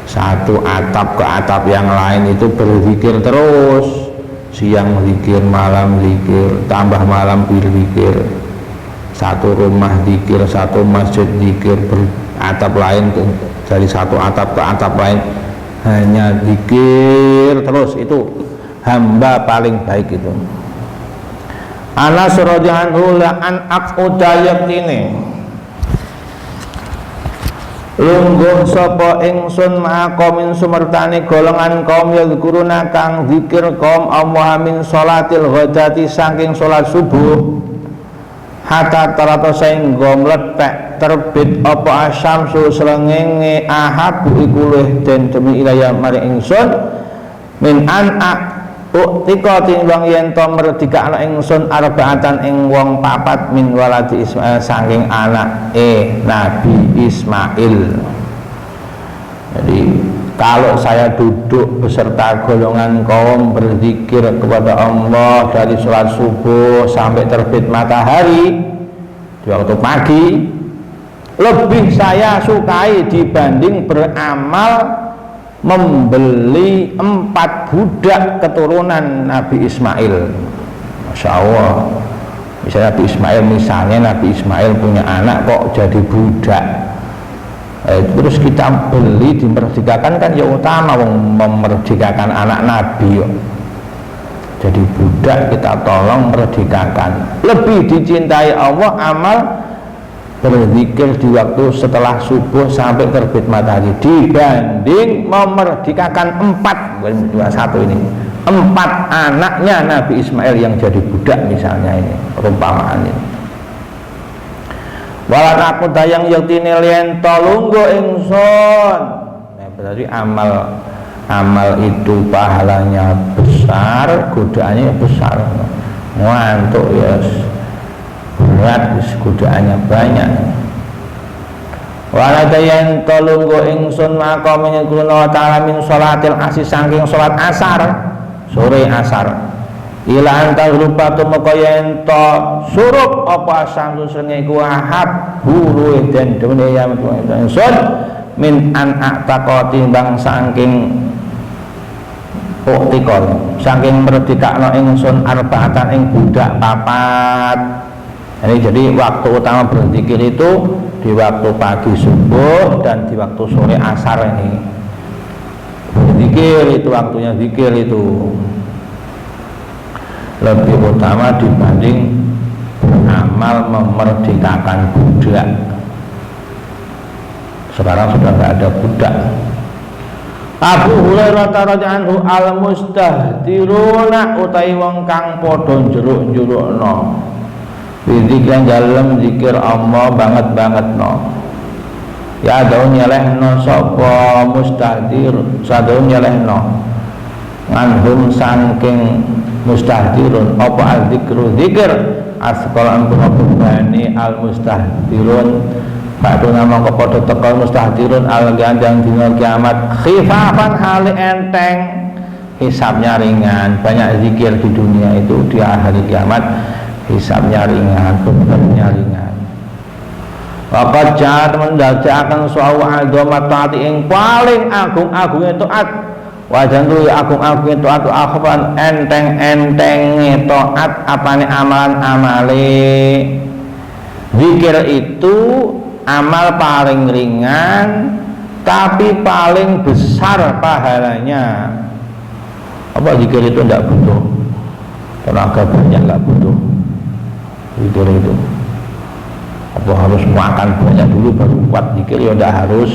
Speaker 1: satu atap ke atap yang lain itu berzikir terus, siang zikir, malam zikir, tambah malam berzikir, satu rumah zikir, satu masjid zikir, atap lain dari satu atap ke atap lain hanya zikir terus, itu hamba paling baik itu. Anas radhiyallahu anhu an aquda yaktine lungguh sapa ingsun maqamin sumertane golongan kaum yazkuruna kang zikir kaum Allah min sholatil ghadati saking salat subuh hatta tarata saengga mlethek terbit apa asyamsu srengenge ahabu iku luwih den demi ilaya maring ingsun min an'a uktika timbang yen to merdikakna ingsun arbaatan ing wong papat min waladi Ismail saking anak Nabi Ismail. Jadi kalau saya duduk beserta golongan kaum berzikir kepada Allah dari sholat subuh sampai terbit matahari di waktu pagi, lebih saya sukai dibanding beramal membeli 4 budak keturunan Nabi Ismail. Masya Allah, misalnya Nabi Ismail punya anak kok jadi budak, terus kita beli dimerdekakan kan ya utama memerdekakan anak Nabi. Jadi budak kita tolong merdekakan. Lebih dicintai Allah amal berzikir di waktu setelah subuh sampai terbit matahari dibanding memerdekakan 4 ini 4 anaknya Nabi Ismail yang jadi budak misalnya, ini perumpamaan ini. Walan aku dayang yaktine lien tolunggo ingsun. Nah, berarti amal itu pahalanya besar, godaannya besar, ngantuk ya berat, godaannya banyak. Walada yang tolonggo ingsun maka menyeguna ta'ala min sholatil asih saking sholat asar, sore asar ila antal rupa tumeka yen to surup apa samsu srenge iku ahab huru den dene ya ingsun min an aqtaqati bang saking uktikon saking merdekakno ingsun arbaatan ing budak 4. Jadi waktu utama berzikir itu di waktu pagi subuh dan di waktu sore asar ini. Zikir itu waktunya, zikir itu lebih utama dibanding amal memerdekakan budak. Sekarang sudah nggak ada budak. Abu Hurairah radhiyallahu anhu al-mustahdiruna utai wong kang padha njuruk-njurukno zikir dalem zikir Allah banget-bangetno. Ya daun nyelehno sapa mustahdir, sadaun nyelehno nganhum saking mustahdirun apa al-zikru zikir asqal ampun bani al-mustahdirun ba'du nama kepada tekal mustahdirun al-gandang dina kiamat khifafan hali enteng hisabnya ringan. Banyak zikir di dunia itu di hari kiamat hisabnya ringan, bebannya ringan. Waqad ja'at mendadakaken suau azamat taati ing paling agung-agunge taat. Wajan tu agung-agunge taat akhwan enteng-entenge taat apane amalan-amale. Zikir itu amal paling ringan tapi paling besar pahalanya. Apa zikir itu tidak butuh tenaga banyak, nggak butuh zikir itu. Apa harus makan banyak dulu baru kuat zikir? Ya tidak harus.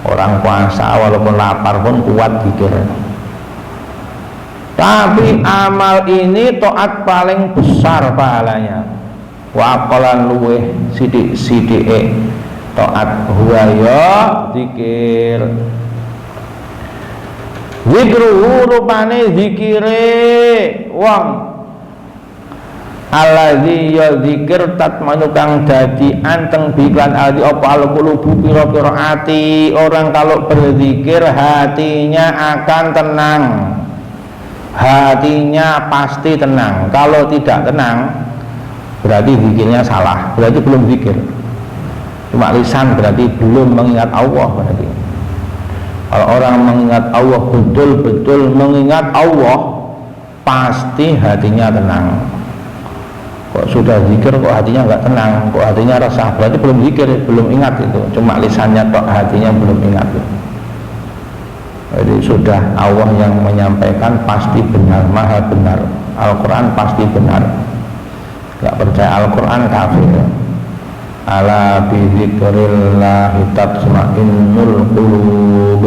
Speaker 1: Orang puasa walaupun lapar pun kuat zikir. Tapi amal ini taat paling besar pahalanya. Wa aqalan luweh sidik-sidike taat huwa ya zikir. Zikruhu rupane zikire wong alladzi ya zikir tatmanu kang dadi anteng biklan aldi apa alqulubu pira-pira ati. Orang kalau berzikir hatinya akan tenang, hatinya pasti tenang. Kalau tidak tenang berarti zikirnya salah, berarti belum zikir. Cuma lisan berarti belum mengingat Allah. Berarti kalau orang mengingat Allah, betul-betul mengingat Allah, pasti hatinya tenang. Kok sudah zikir kok hatinya nggak tenang, kok hatinya resah, berarti belum zikir, belum ingat itu. Cuma lisannya kok hatinya belum ingat itu. Jadi sudah Allah yang menyampaikan pasti benar, maha benar. Al-Quran pasti benar. Nggak percaya Al-Quran kafir. Ala bizikrillahi tatma'innul qulub.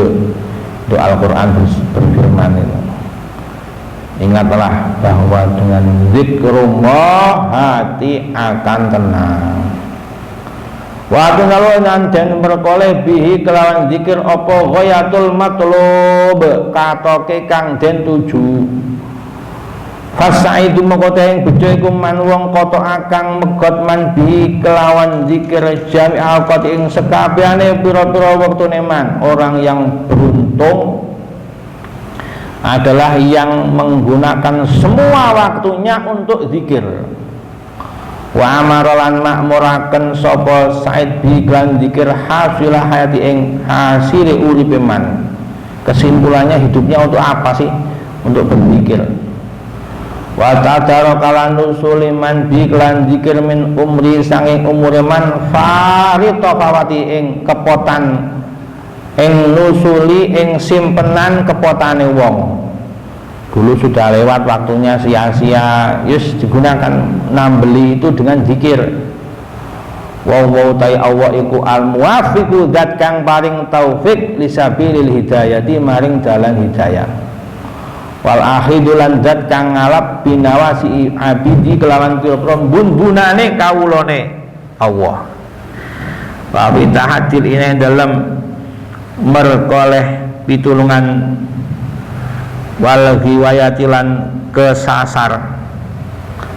Speaker 1: Itu Al-Quran berfirman itu. Ingatlah bahwa dengan zikrullah hati akan tenang. Wa tunalu nanten berkoleh bihi kelawan zikir apa ghayatul matlub katoke kang den tuju. Fasaidu mengkote yang bejo iku man wong koto akang megot man bihi kelawan zikir jami alqat ing sekabehane pira-pira wektune man. Orang yang beruntung adalah yang menggunakan semua waktunya untuk zikir. Wa amarolan makmuraken sapa Said bi lan zikir hasilah hayati ing hasile uripe man. Kesimpulannya hidupnya untuk apa sih? Untuk berzikir. Wa tadaro kalan nusuliman bi lan zikir min umri sanging umure man farito kawati ing kepotan ing nusuli ing simpenan kepotane wong. Dulu sudah lewat waktunya sia-sia, yus digunakan nambeli itu dengan zikir. Wa ta'ala Allah iku al-muwaffiqu zat kang paring taufik lisabilil hidayati maring dalan hidayah. Wal akhidulan zat kang ngalap binawasi abidi kelawan pira-pira bun-bunane kawulane Allah. Wa bi tahadil ina dalam merkoleh pitulungan wal ghiwayatilan kesasar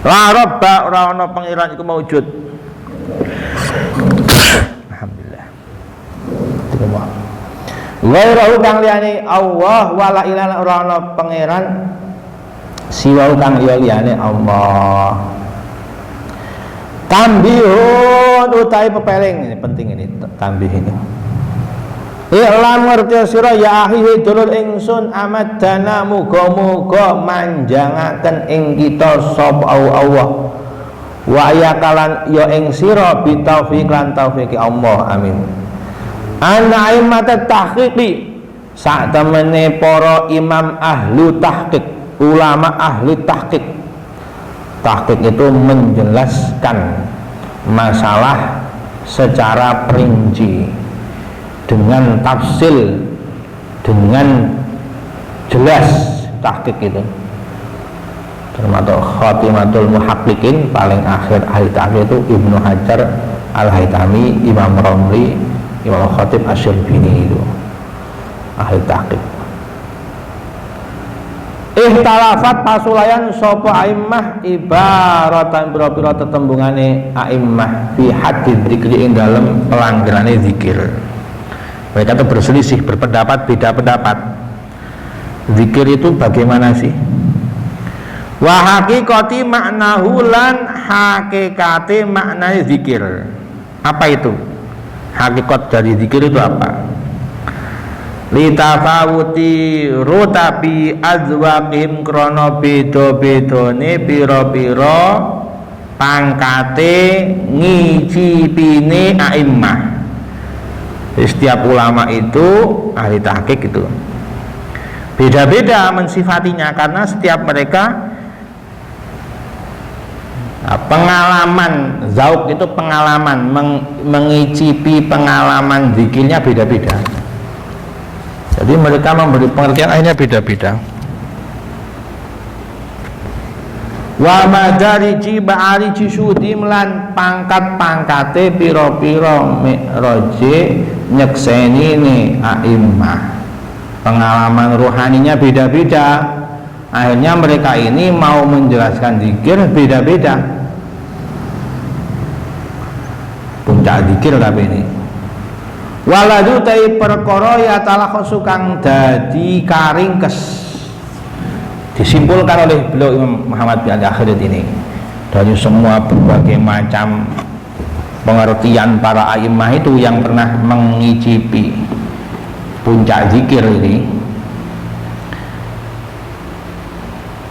Speaker 1: la robba ora ana pangeran iku maujud. Alhamdulillah. Ghairu kang liyane Allah wala ilaha ora ana pangeran siwa kang liyane Allah. Tambihun utai pepeling, ini penting ini tambih ini. I'lam ngerti sira ya ahi dulur ingsun amat dana muga-muga manjangaken ing kita sapa Allah wa yakalan ya ing sira bi taufiq lan taufiki Allah amin ana aimat tahqiqi sak temene para imam ahlu tahqiq ulama ahli tahqiq itu menjelaskan masalah secara perinci dengan tafsil dengan jelas tahqiq itu termasuk Khatimatul Muhaqqiqin paling akhir ahli tahqiq itu Ibnu Hajar Al-Haytami, Imam Romli, Imam Khatib Asy-Syirbini itu ahli tahqiq. Ihtalafat pasulayan sapa aimmah ibaratan pira-pira tetembungane aimmah fi haddi dzikri ing dalem pelanggarane zikir. Mereka itu berselisih, berpendapat, beda pendapat. Zikir itu bagaimana sih? Wa haqiqati maknahu lan hakikate maknanya zikir. Apa itu? Hakikat dari zikir itu apa? Litafawuti rutabi azwaqim krono beda-bedane pira-pira pangkate ngicipine aimmah. Setiap ulama itu ahli tahqiq itu beda-beda mensifatinya karena setiap mereka pengalaman zauk itu pengalaman mengicipi pengalaman zikirnya beda-beda. Jadi mereka memberi pengertian akhirnya beda-beda. Wa madariji ba'ariji sudim lan pangkat-pangkate pira-pira mi'raje nyekseni ne a'immah. Pengalaman rohaninya beda-beda. Akhirnya mereka ini mau menjelaskan zikir beda-beda. Puncak zikir tapi ini. Waladu tai perkara ya talakhusu kang dadi karingkes disimpulkan oleh beliau Imam Muhammad bin Al-Akhirat ini dari semua berbagai macam pengertian para a'immah itu yang pernah mengicipi puncak zikir ini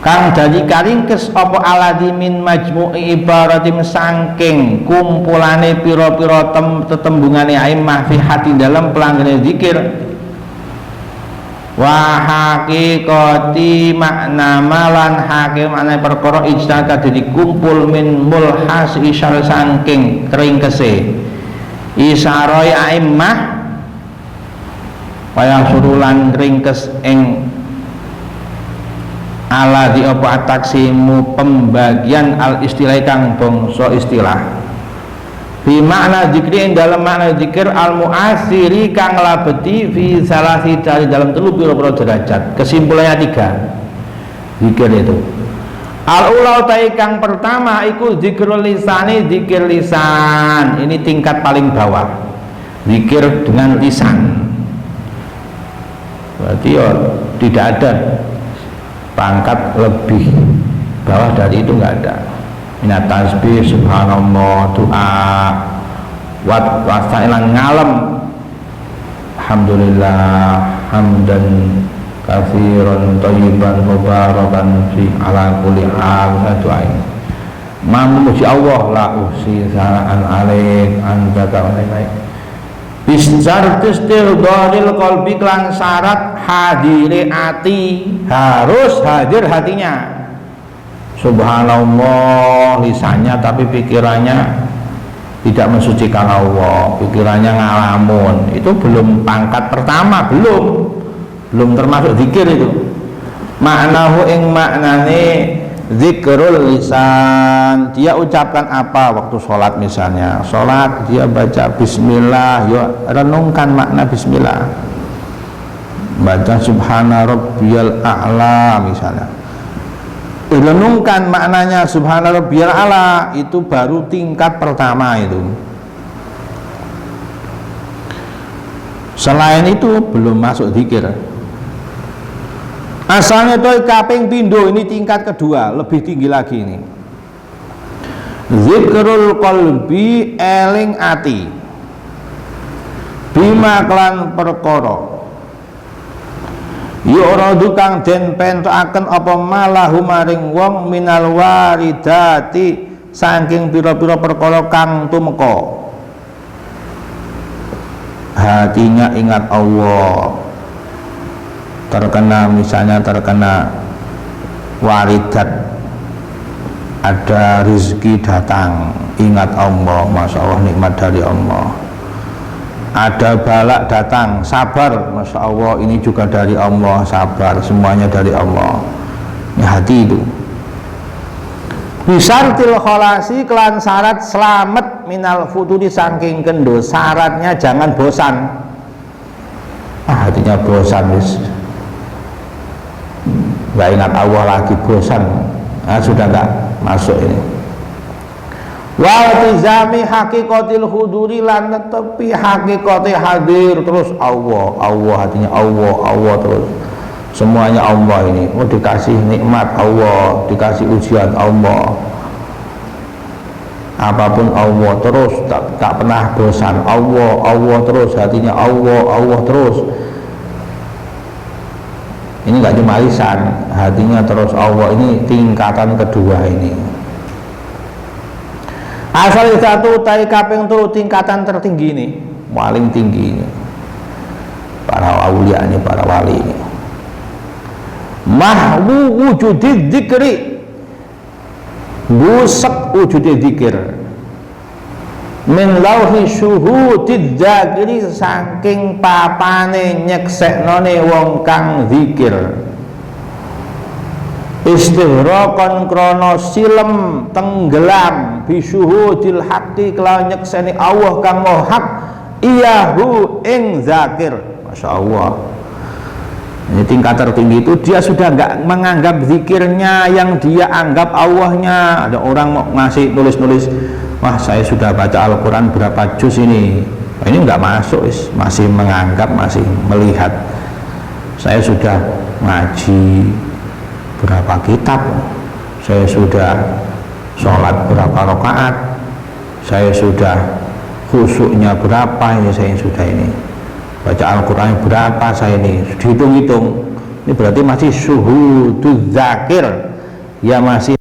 Speaker 1: kang dadi karingkes apa aladi min majmu'i ibaratim sangking kumpulane pira-pira tetembungane a'immah fi hati dalam pelanggane zikir wa haqiqati makna malan hakim makna perkara ijtihad dadi kumpul min mulhas isyar sangking keringkese isaroy a'immah kaya surulan ringkes ing ala di apa taksimu pembagian al istilah kang bangsa istilah fi makna zikri dalam makna zikir al muasiri kang labeti fi salasi dari dalam telu pira-pira derajat kesimpulannya 3 zikir itu al ula utai kang pertama iku zikrul lisani zikir lisan ini tingkat paling bawah zikir dengan lisan berarti ya tidak ada pangkat lebih bawah dari itu nggak ada. Minat tasbih, subhanallah, doa, wasailan ngalem, alhamdulillah, hamdan katsiran thayyiban mubarakan fi ala kulli hal doa. Memuji Allah la usi sanaan alaik anta ta'ala. Bisar istihdharil qalbi klan syarat hadire ati harus hadir hatinya subhanallah lisannya tapi pikirannya tidak mensucikan Allah pikirannya ngalamun itu belum pangkat pertama belum termasuk zikir itu maknahu ing maknane zikrul lisan dia ucapkan apa waktu sholat misalnya sholat dia baca bismillah ya renungkan makna bismillah baca subhana rabbiyal a'la misalnya renungkan maknanya subhana rabbiyal a'la itu baru tingkat pertama itu selain itu belum masuk zikir asalnya itu kaping pindo ini tingkat kedua lebih tinggi lagi ini zikrul qalbi eling ati bima klan perkara yuradu kang den pentokaken apa malahu maring wong minal waridati saking pira-pira perkara kang tumeka. Hatinya ingat Allah, terkena misalnya waridat, ada rezeki datang, ingat Allah, masya Allah nikmat dari Allah. Ada balak datang, sabar, masya Allah ini juga dari Allah, sabar, semuanya dari Allah. Ini hati itu. Bisartil kholasi, kelan syarat selamat minal futuri saking kendo, syaratnya jangan bosan. Hatinya bosan wis, nggak ingat Allah lagi, bosan, sudah nggak masuk ini. Wa tizami hakikatil huduri, lan netepi hakikate hadir terus Allah, Allah, hatinya Allah, Allah terus. Semuanya Allah ini, dikasih nikmat Allah, dikasih ujian Allah, apapun Allah terus, tak pernah bosan. Allah, Allah terus, hatinya Allah, Allah terus. Ini nggak cuma lisan, hatinya terus Allah. Ini tingkatan kedua ini. Asal satu tai kaping telu, tingkatan tertinggi ini, paling tinggi ini. Para aulia ini, para wali ini. Mahwu wujudid dzikri, busek wujudid dzikir, min lauhi syuhudid dzakiri, saking papane nyekseknone wong kang zikir. Istighraqan krana silem tenggelam bisyuhudil haqqi, kelawan nyekseni Allah kang maha hak, iyahu ing zakir. Masya Allah, ini tingkat tertinggi itu, dia sudah nggak menganggap zikirnya yang dia anggap Allahnya. Ada orang mau ngasih tulis-tulis, wah saya sudah baca Al-Quran berapa juz ini, ini nggak masuk, masih menganggap, masih melihat. Saya sudah ngaji berapa kitab, saya sudah sholat berapa rakaat, saya sudah khusyuknya berapa, ini saya sudah ini baca Al-Quran berapa, saya ini dihitung-hitung. Ini berarti masih syuhuduz zakir, ya masih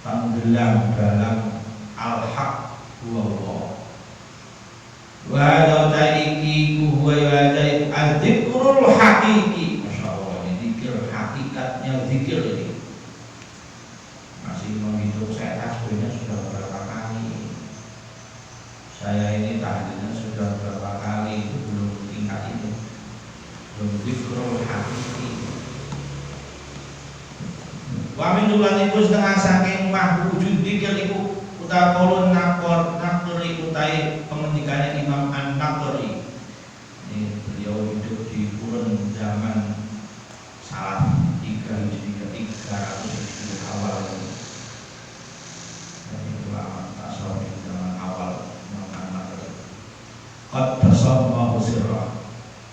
Speaker 1: tenggelam dalam al-haq huwallah. Wa hadza taiki huwa wadai al-dzikrul haqiqi. Masyaallah, ini zikir hakikatnya, zikir ini. Masih menghitung saya tasbihnya sudah berapa kali. Saya ini tahlilnya sudah berapa kali, itu belum tingkat itu. Belum zikrul haqiqi. Wa min dulaniku setengah saking mahwujud dzikir iku utawa nakori utai pengendikannya Imam An-Naqri. Ini beliau hidup di kurun zaman salaf 3 Hijriah 300 awal ini. Jadi ulama tasawuf di zaman awal Imam An-Naqri. Qad tasamma sirra,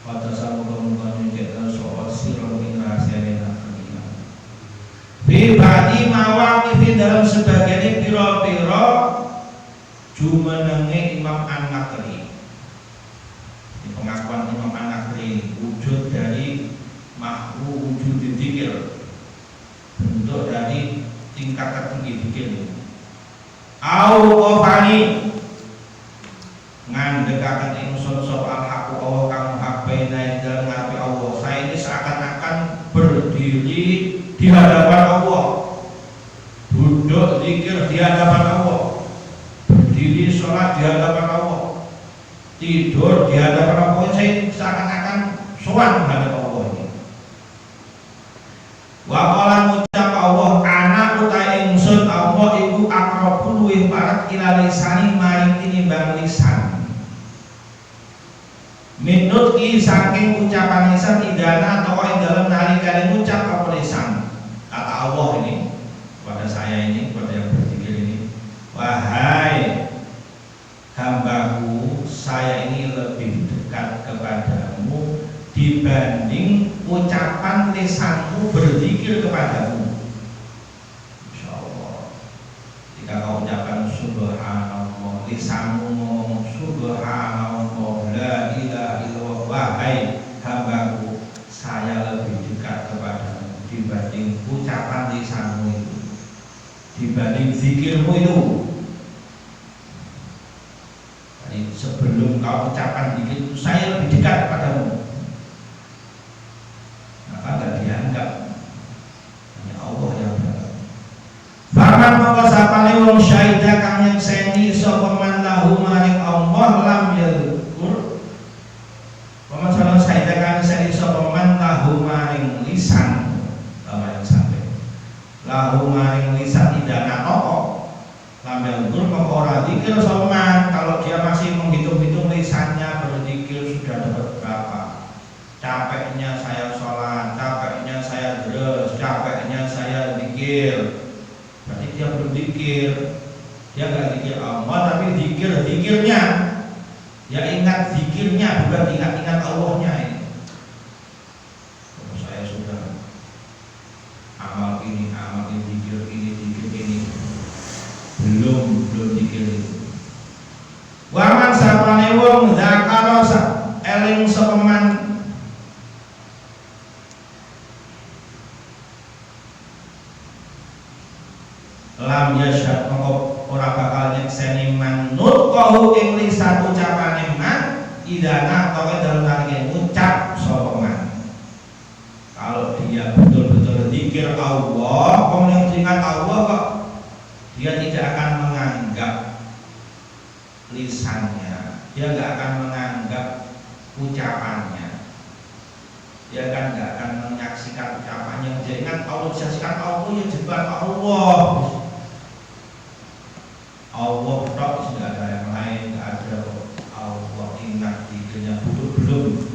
Speaker 1: qad tasamma kemudian kita soal sirra min rahasianya. Fi ba'di mawaqifin, dalam sebagian pira-pira jumenenge Imam An-Naqri. Ini pengakuan Imam An-Naqri, wujud dari mahwu wujud dzikir, bentuk dari tingkat tertinggi dzikir. Au qafani, ngandekaken ingsun sapa al-haqu Allah kang hak baina dalem ngarepe Allah. Saya ini seakan-akan berdiri di hadapan Allah, duduk zikir di hadapan Allah, berdiri sholat di hadapan Allah, tidur di hadapan Allah. Saya seakan-akan sowan menghadap Allah ini. Wa qala ngucap Allah, anak utai ingsun Allah iku aqrabul luwih parek ila lisani maring tinimbang lisan. Minut ki saking ucapan lisan idana atau ing dalem nalikane ngucap apa lisan. Kata Allah ini kepada saya ini, kepada yang berzikir ini, wahai
Speaker 2: lisanmu berzikir kepadamu. Insyaallah jika kau ucapkan subhanallah, lisanmu ngomong subhanallah, la ilaha illallah, wahai hambaku, saya lebih dekat kepadamu dibanding ucapan lisanmu itu, dibanding zikirmu itu. Jadi sebelum kau ucapkan zikir itu, saya lebih dekat kepadamu. Maka tidak dianggap, hanya Allah yang berkata. Faman mongko sapane wong syahida kang nyekseni sapa man lahu maring Allah lam yadkur. Faman salah syahida kang nyekseni sapa man lahu maring lisan, maring sampe. Lahu maring lisan tidak natoko. Lam yadkur mongko ora zikir sapa man. Kalau dia masih menghitung-hitung lisannya berzikir sudah dapat berapa. Capeknya saya sholat, capeknya saya deres, capeknya saya zikir. Berarti dia berzikir. Dia nggak zikir Allah, tapi zikirnya. Ya ingat zikirnya, bukan ingat Allahnya ini. Kalau saya sudah amal ini, zikir ini, belum zikir itu. Waman sapane wong zakara eling sepeman lam yasyad mongko ora bakal nyekseni manut qahu ing lisan ucapane man idana toke dalem nalike ngucap sapa man. Kalau dia betul-betul zikir Allah, kemudian ingat Allah kok, dia tidak akan menganggap lisannya, dia nggak akan menganggap ucapannya, dia kan nggak akan menyaksikan ucapannya. Dia ingat Allah, menyaksikan Allah, ya jebat Allah tok, tidak ada yang lain, nggak ada Allah. Ingat dirinya belum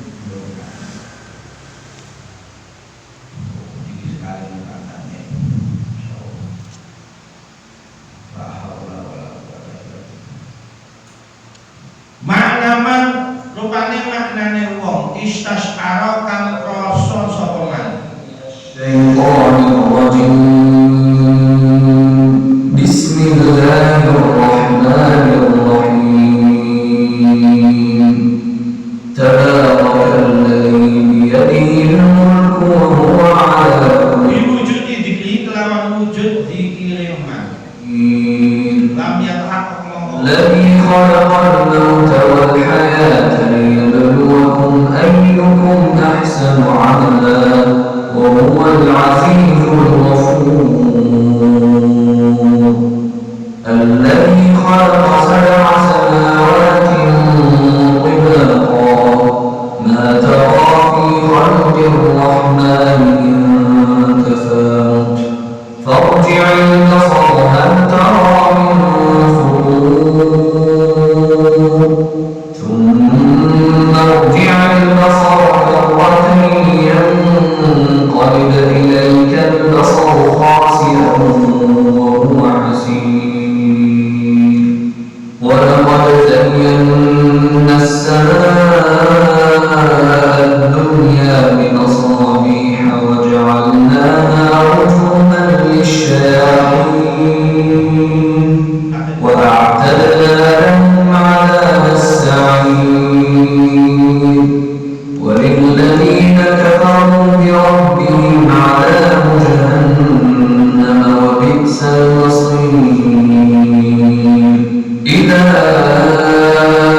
Speaker 2: tinggi sekali maknanya. Maknaman rupane maknane wong istasyara kang krasa sapa man. Syaitonir rajim. Bismillahirrahmanirrahim. Tabarakal-ladzi biyadihil mulku wa huwa 'ala kulli wujudi dzikri kelawan wujud dzikire man. Lam yatahaqqaq الذي خلق الموت والحياة ليبلوكم أيكم أحسن عملا وهو العزيز الغفور الذي خلق سبع سماوات طباقا ما ترى في خلق الرحمن من تفاوت فارجع البصر هل ترى من ثم ارجع البصر مرتين ينقلب إليك البصر خاسئا وهو حسير ولقد زينا السماء الدنيا بمصابيح وجعلناها رجوما للشياطين وأعتدنا لهم عذاب السعير وللذين كفروا بربهم عذاب جهنم وبئس المصير إذا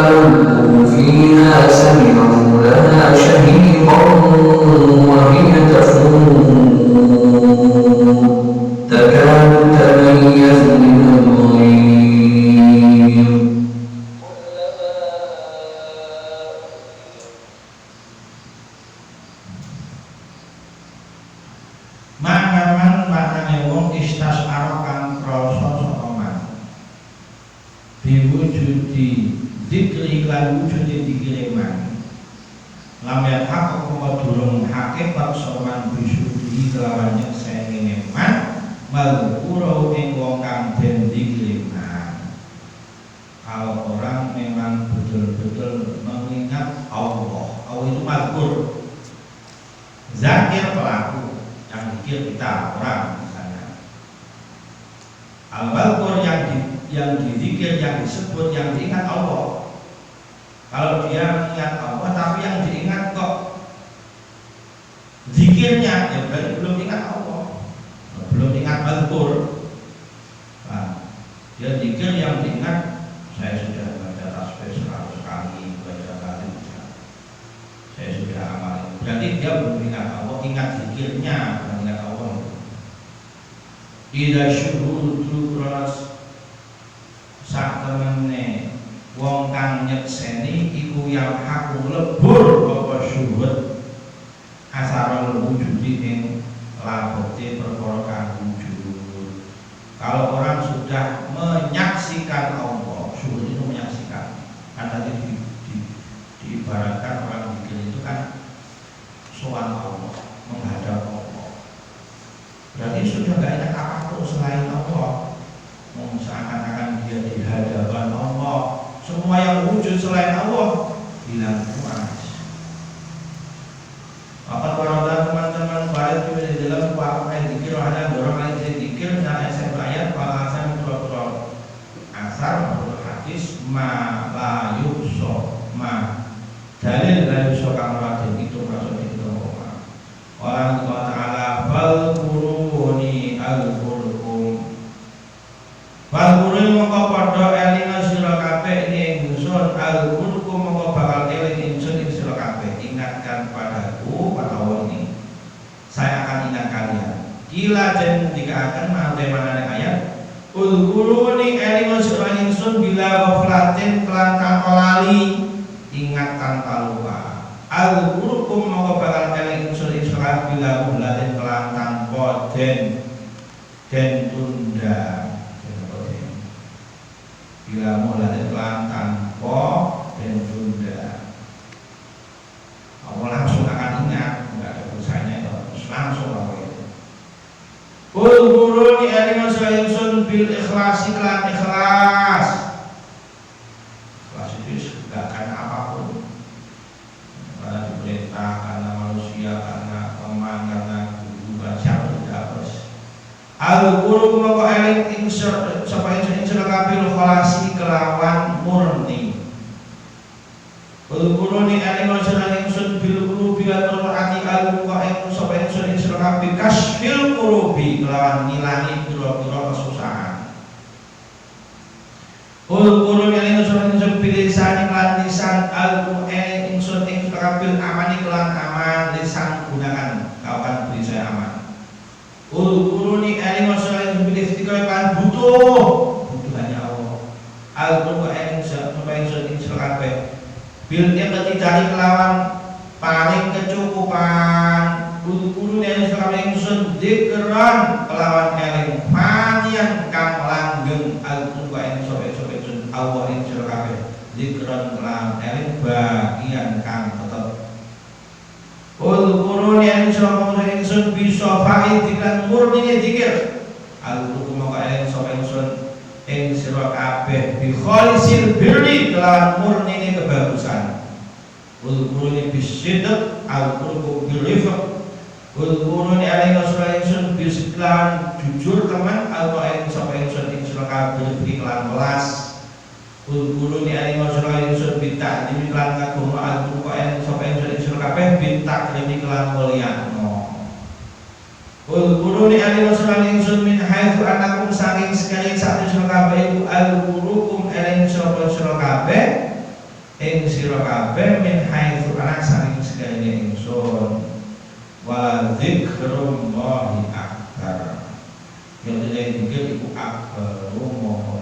Speaker 2: ألقوا فيها سمعوا لها شهيقا وهي تفور تكاد تميز من الغيظ maknane wong istasyara kang krasa sapa man diwujudi zikri lan wujudi zikire man lam yahaq kok durung hakikat soman bisudi kelawan nyekseni man malkuro ing wong kang den zikri man. Kalau orang memang betul-betul mengingat Allah, Allah itu malkur, zakir pelaku. zikir kita orang misalnya. Al-Balkur yang dizikir, yang disebut, yang diingat Allah. Kalau dia mengingat Allah tapi yang diingat kok zikirnya, ya berarti belum ingat Allah, belum ingat Balkur. Nah, dia zikir yang diingat, saya sudah baca tasbih 100 kali, baca kali, saya sudah amalin. Berarti dia belum ingat Allah, ingat zikirnya, bukan ingat Allah. Ida syuhud kronos sak temene wong kang nyekseni iku yang aku lebur apa syuhud asarul wujudi ing labote perkara kang wujud. Kalau orang sudah menyaksikan Allah, syuhud itu menyaksikan. Kan tadi diibaratkan orang zikir itu kan soal Allah, menghadap Allah. Berarti sudah gak ingat apapun selain Allah. Seakan-akan dia di hadapan Allah. Semua yang wujud selain Allah hilang semua. Maka para teman-teman balik di dalam waktu zikir ada dorong lagi zikir dan SMP ayat balasan betul-betul asar betul hadis ma la yusho ma dalil la yusho kamar itu maksud itu orang Ta'ala bal kuruni al-kurkum bal kuruni mongko padha elinga sira kabeh ing ingsun al-kurkum mongko bakal eling ingsun ing sira kabeh. Ingatkan padaku pada ini saya akan ingat kalian. Kila jen dikatakan mate manane ayat ulkuruni elinga sira ingsun bila ghaflatin kelan tanpa lali, ingat tanpa lupa. Al-kurkum mongko bakal eling ingsun ing sira bila ghaflatin kelan tanpa den tunda. Bila mulai kelan tanpa den tunda. Allah langsung akan ingat, enggak ada usahanya itu, langsung lakukan itu. Ulkuruni eling ingsun bil ikhlasi kelan ikhlas. Ikhlas itu enggak karena apapun, karena diperintah, karena manusia, karena teman, karena guru, karena siapa tidak harus. Al-Qur'an moko eling ing sapa ingsun kabeh kholasi kelawan murni. Al-Qur'an eling ingsun bil qulubi wa ati al-qur'an sapa ingsun kabeh kasfil qulubi kelawan ngilangi pira-pira kesusahan. Al-Qur'an eling ingsun bil lisan lan lisan al-qur'an ingsun kabeh amani kelan aman lisan gunakan kawan beri saya aman. Ulkuruni eling masalah yang berdistikal kan butuhannya Allah. Al-Qur'an sampai ingsun kabeh bil iqti dari kelawan paling kecukupan. Ulkuruni eling kabeh ingsun dzikran kelawan eling manian kang langgeng. Al-Qur'an sampai ingsun Allah ingsun kabeh dzikran kelawan eling bagian kang tetep. Ulkuruni yang ingsun bisa faid lan murni zikir. Al-Qur'an moko eling sapa ingsun ing sira kabeh bi khalisil birri kelawan murni kebagusan. Ulkuruni bisidq al-qur'an birrifq. Ulkuruni eling sapa ingsun bisiklan jujur teman al-Qur'an sapa ingsun ing sira kabeh bi kelan welas. Ulkuruni eling sapa ingsun bi ta'lim lan kagum al-Qur'an sapa ingsun kabeh bintak limi kelan mulyano. Ulkuruni ali wasallam ingsun min haitsu anakum saking sekali satu sira kabeh iku al-qurukum eling sapa sira kabeh ing sira kabeh min haitsu anak saking sekali ingsun wa dzikrullahi akbar. Yang dikir iku akbar, moho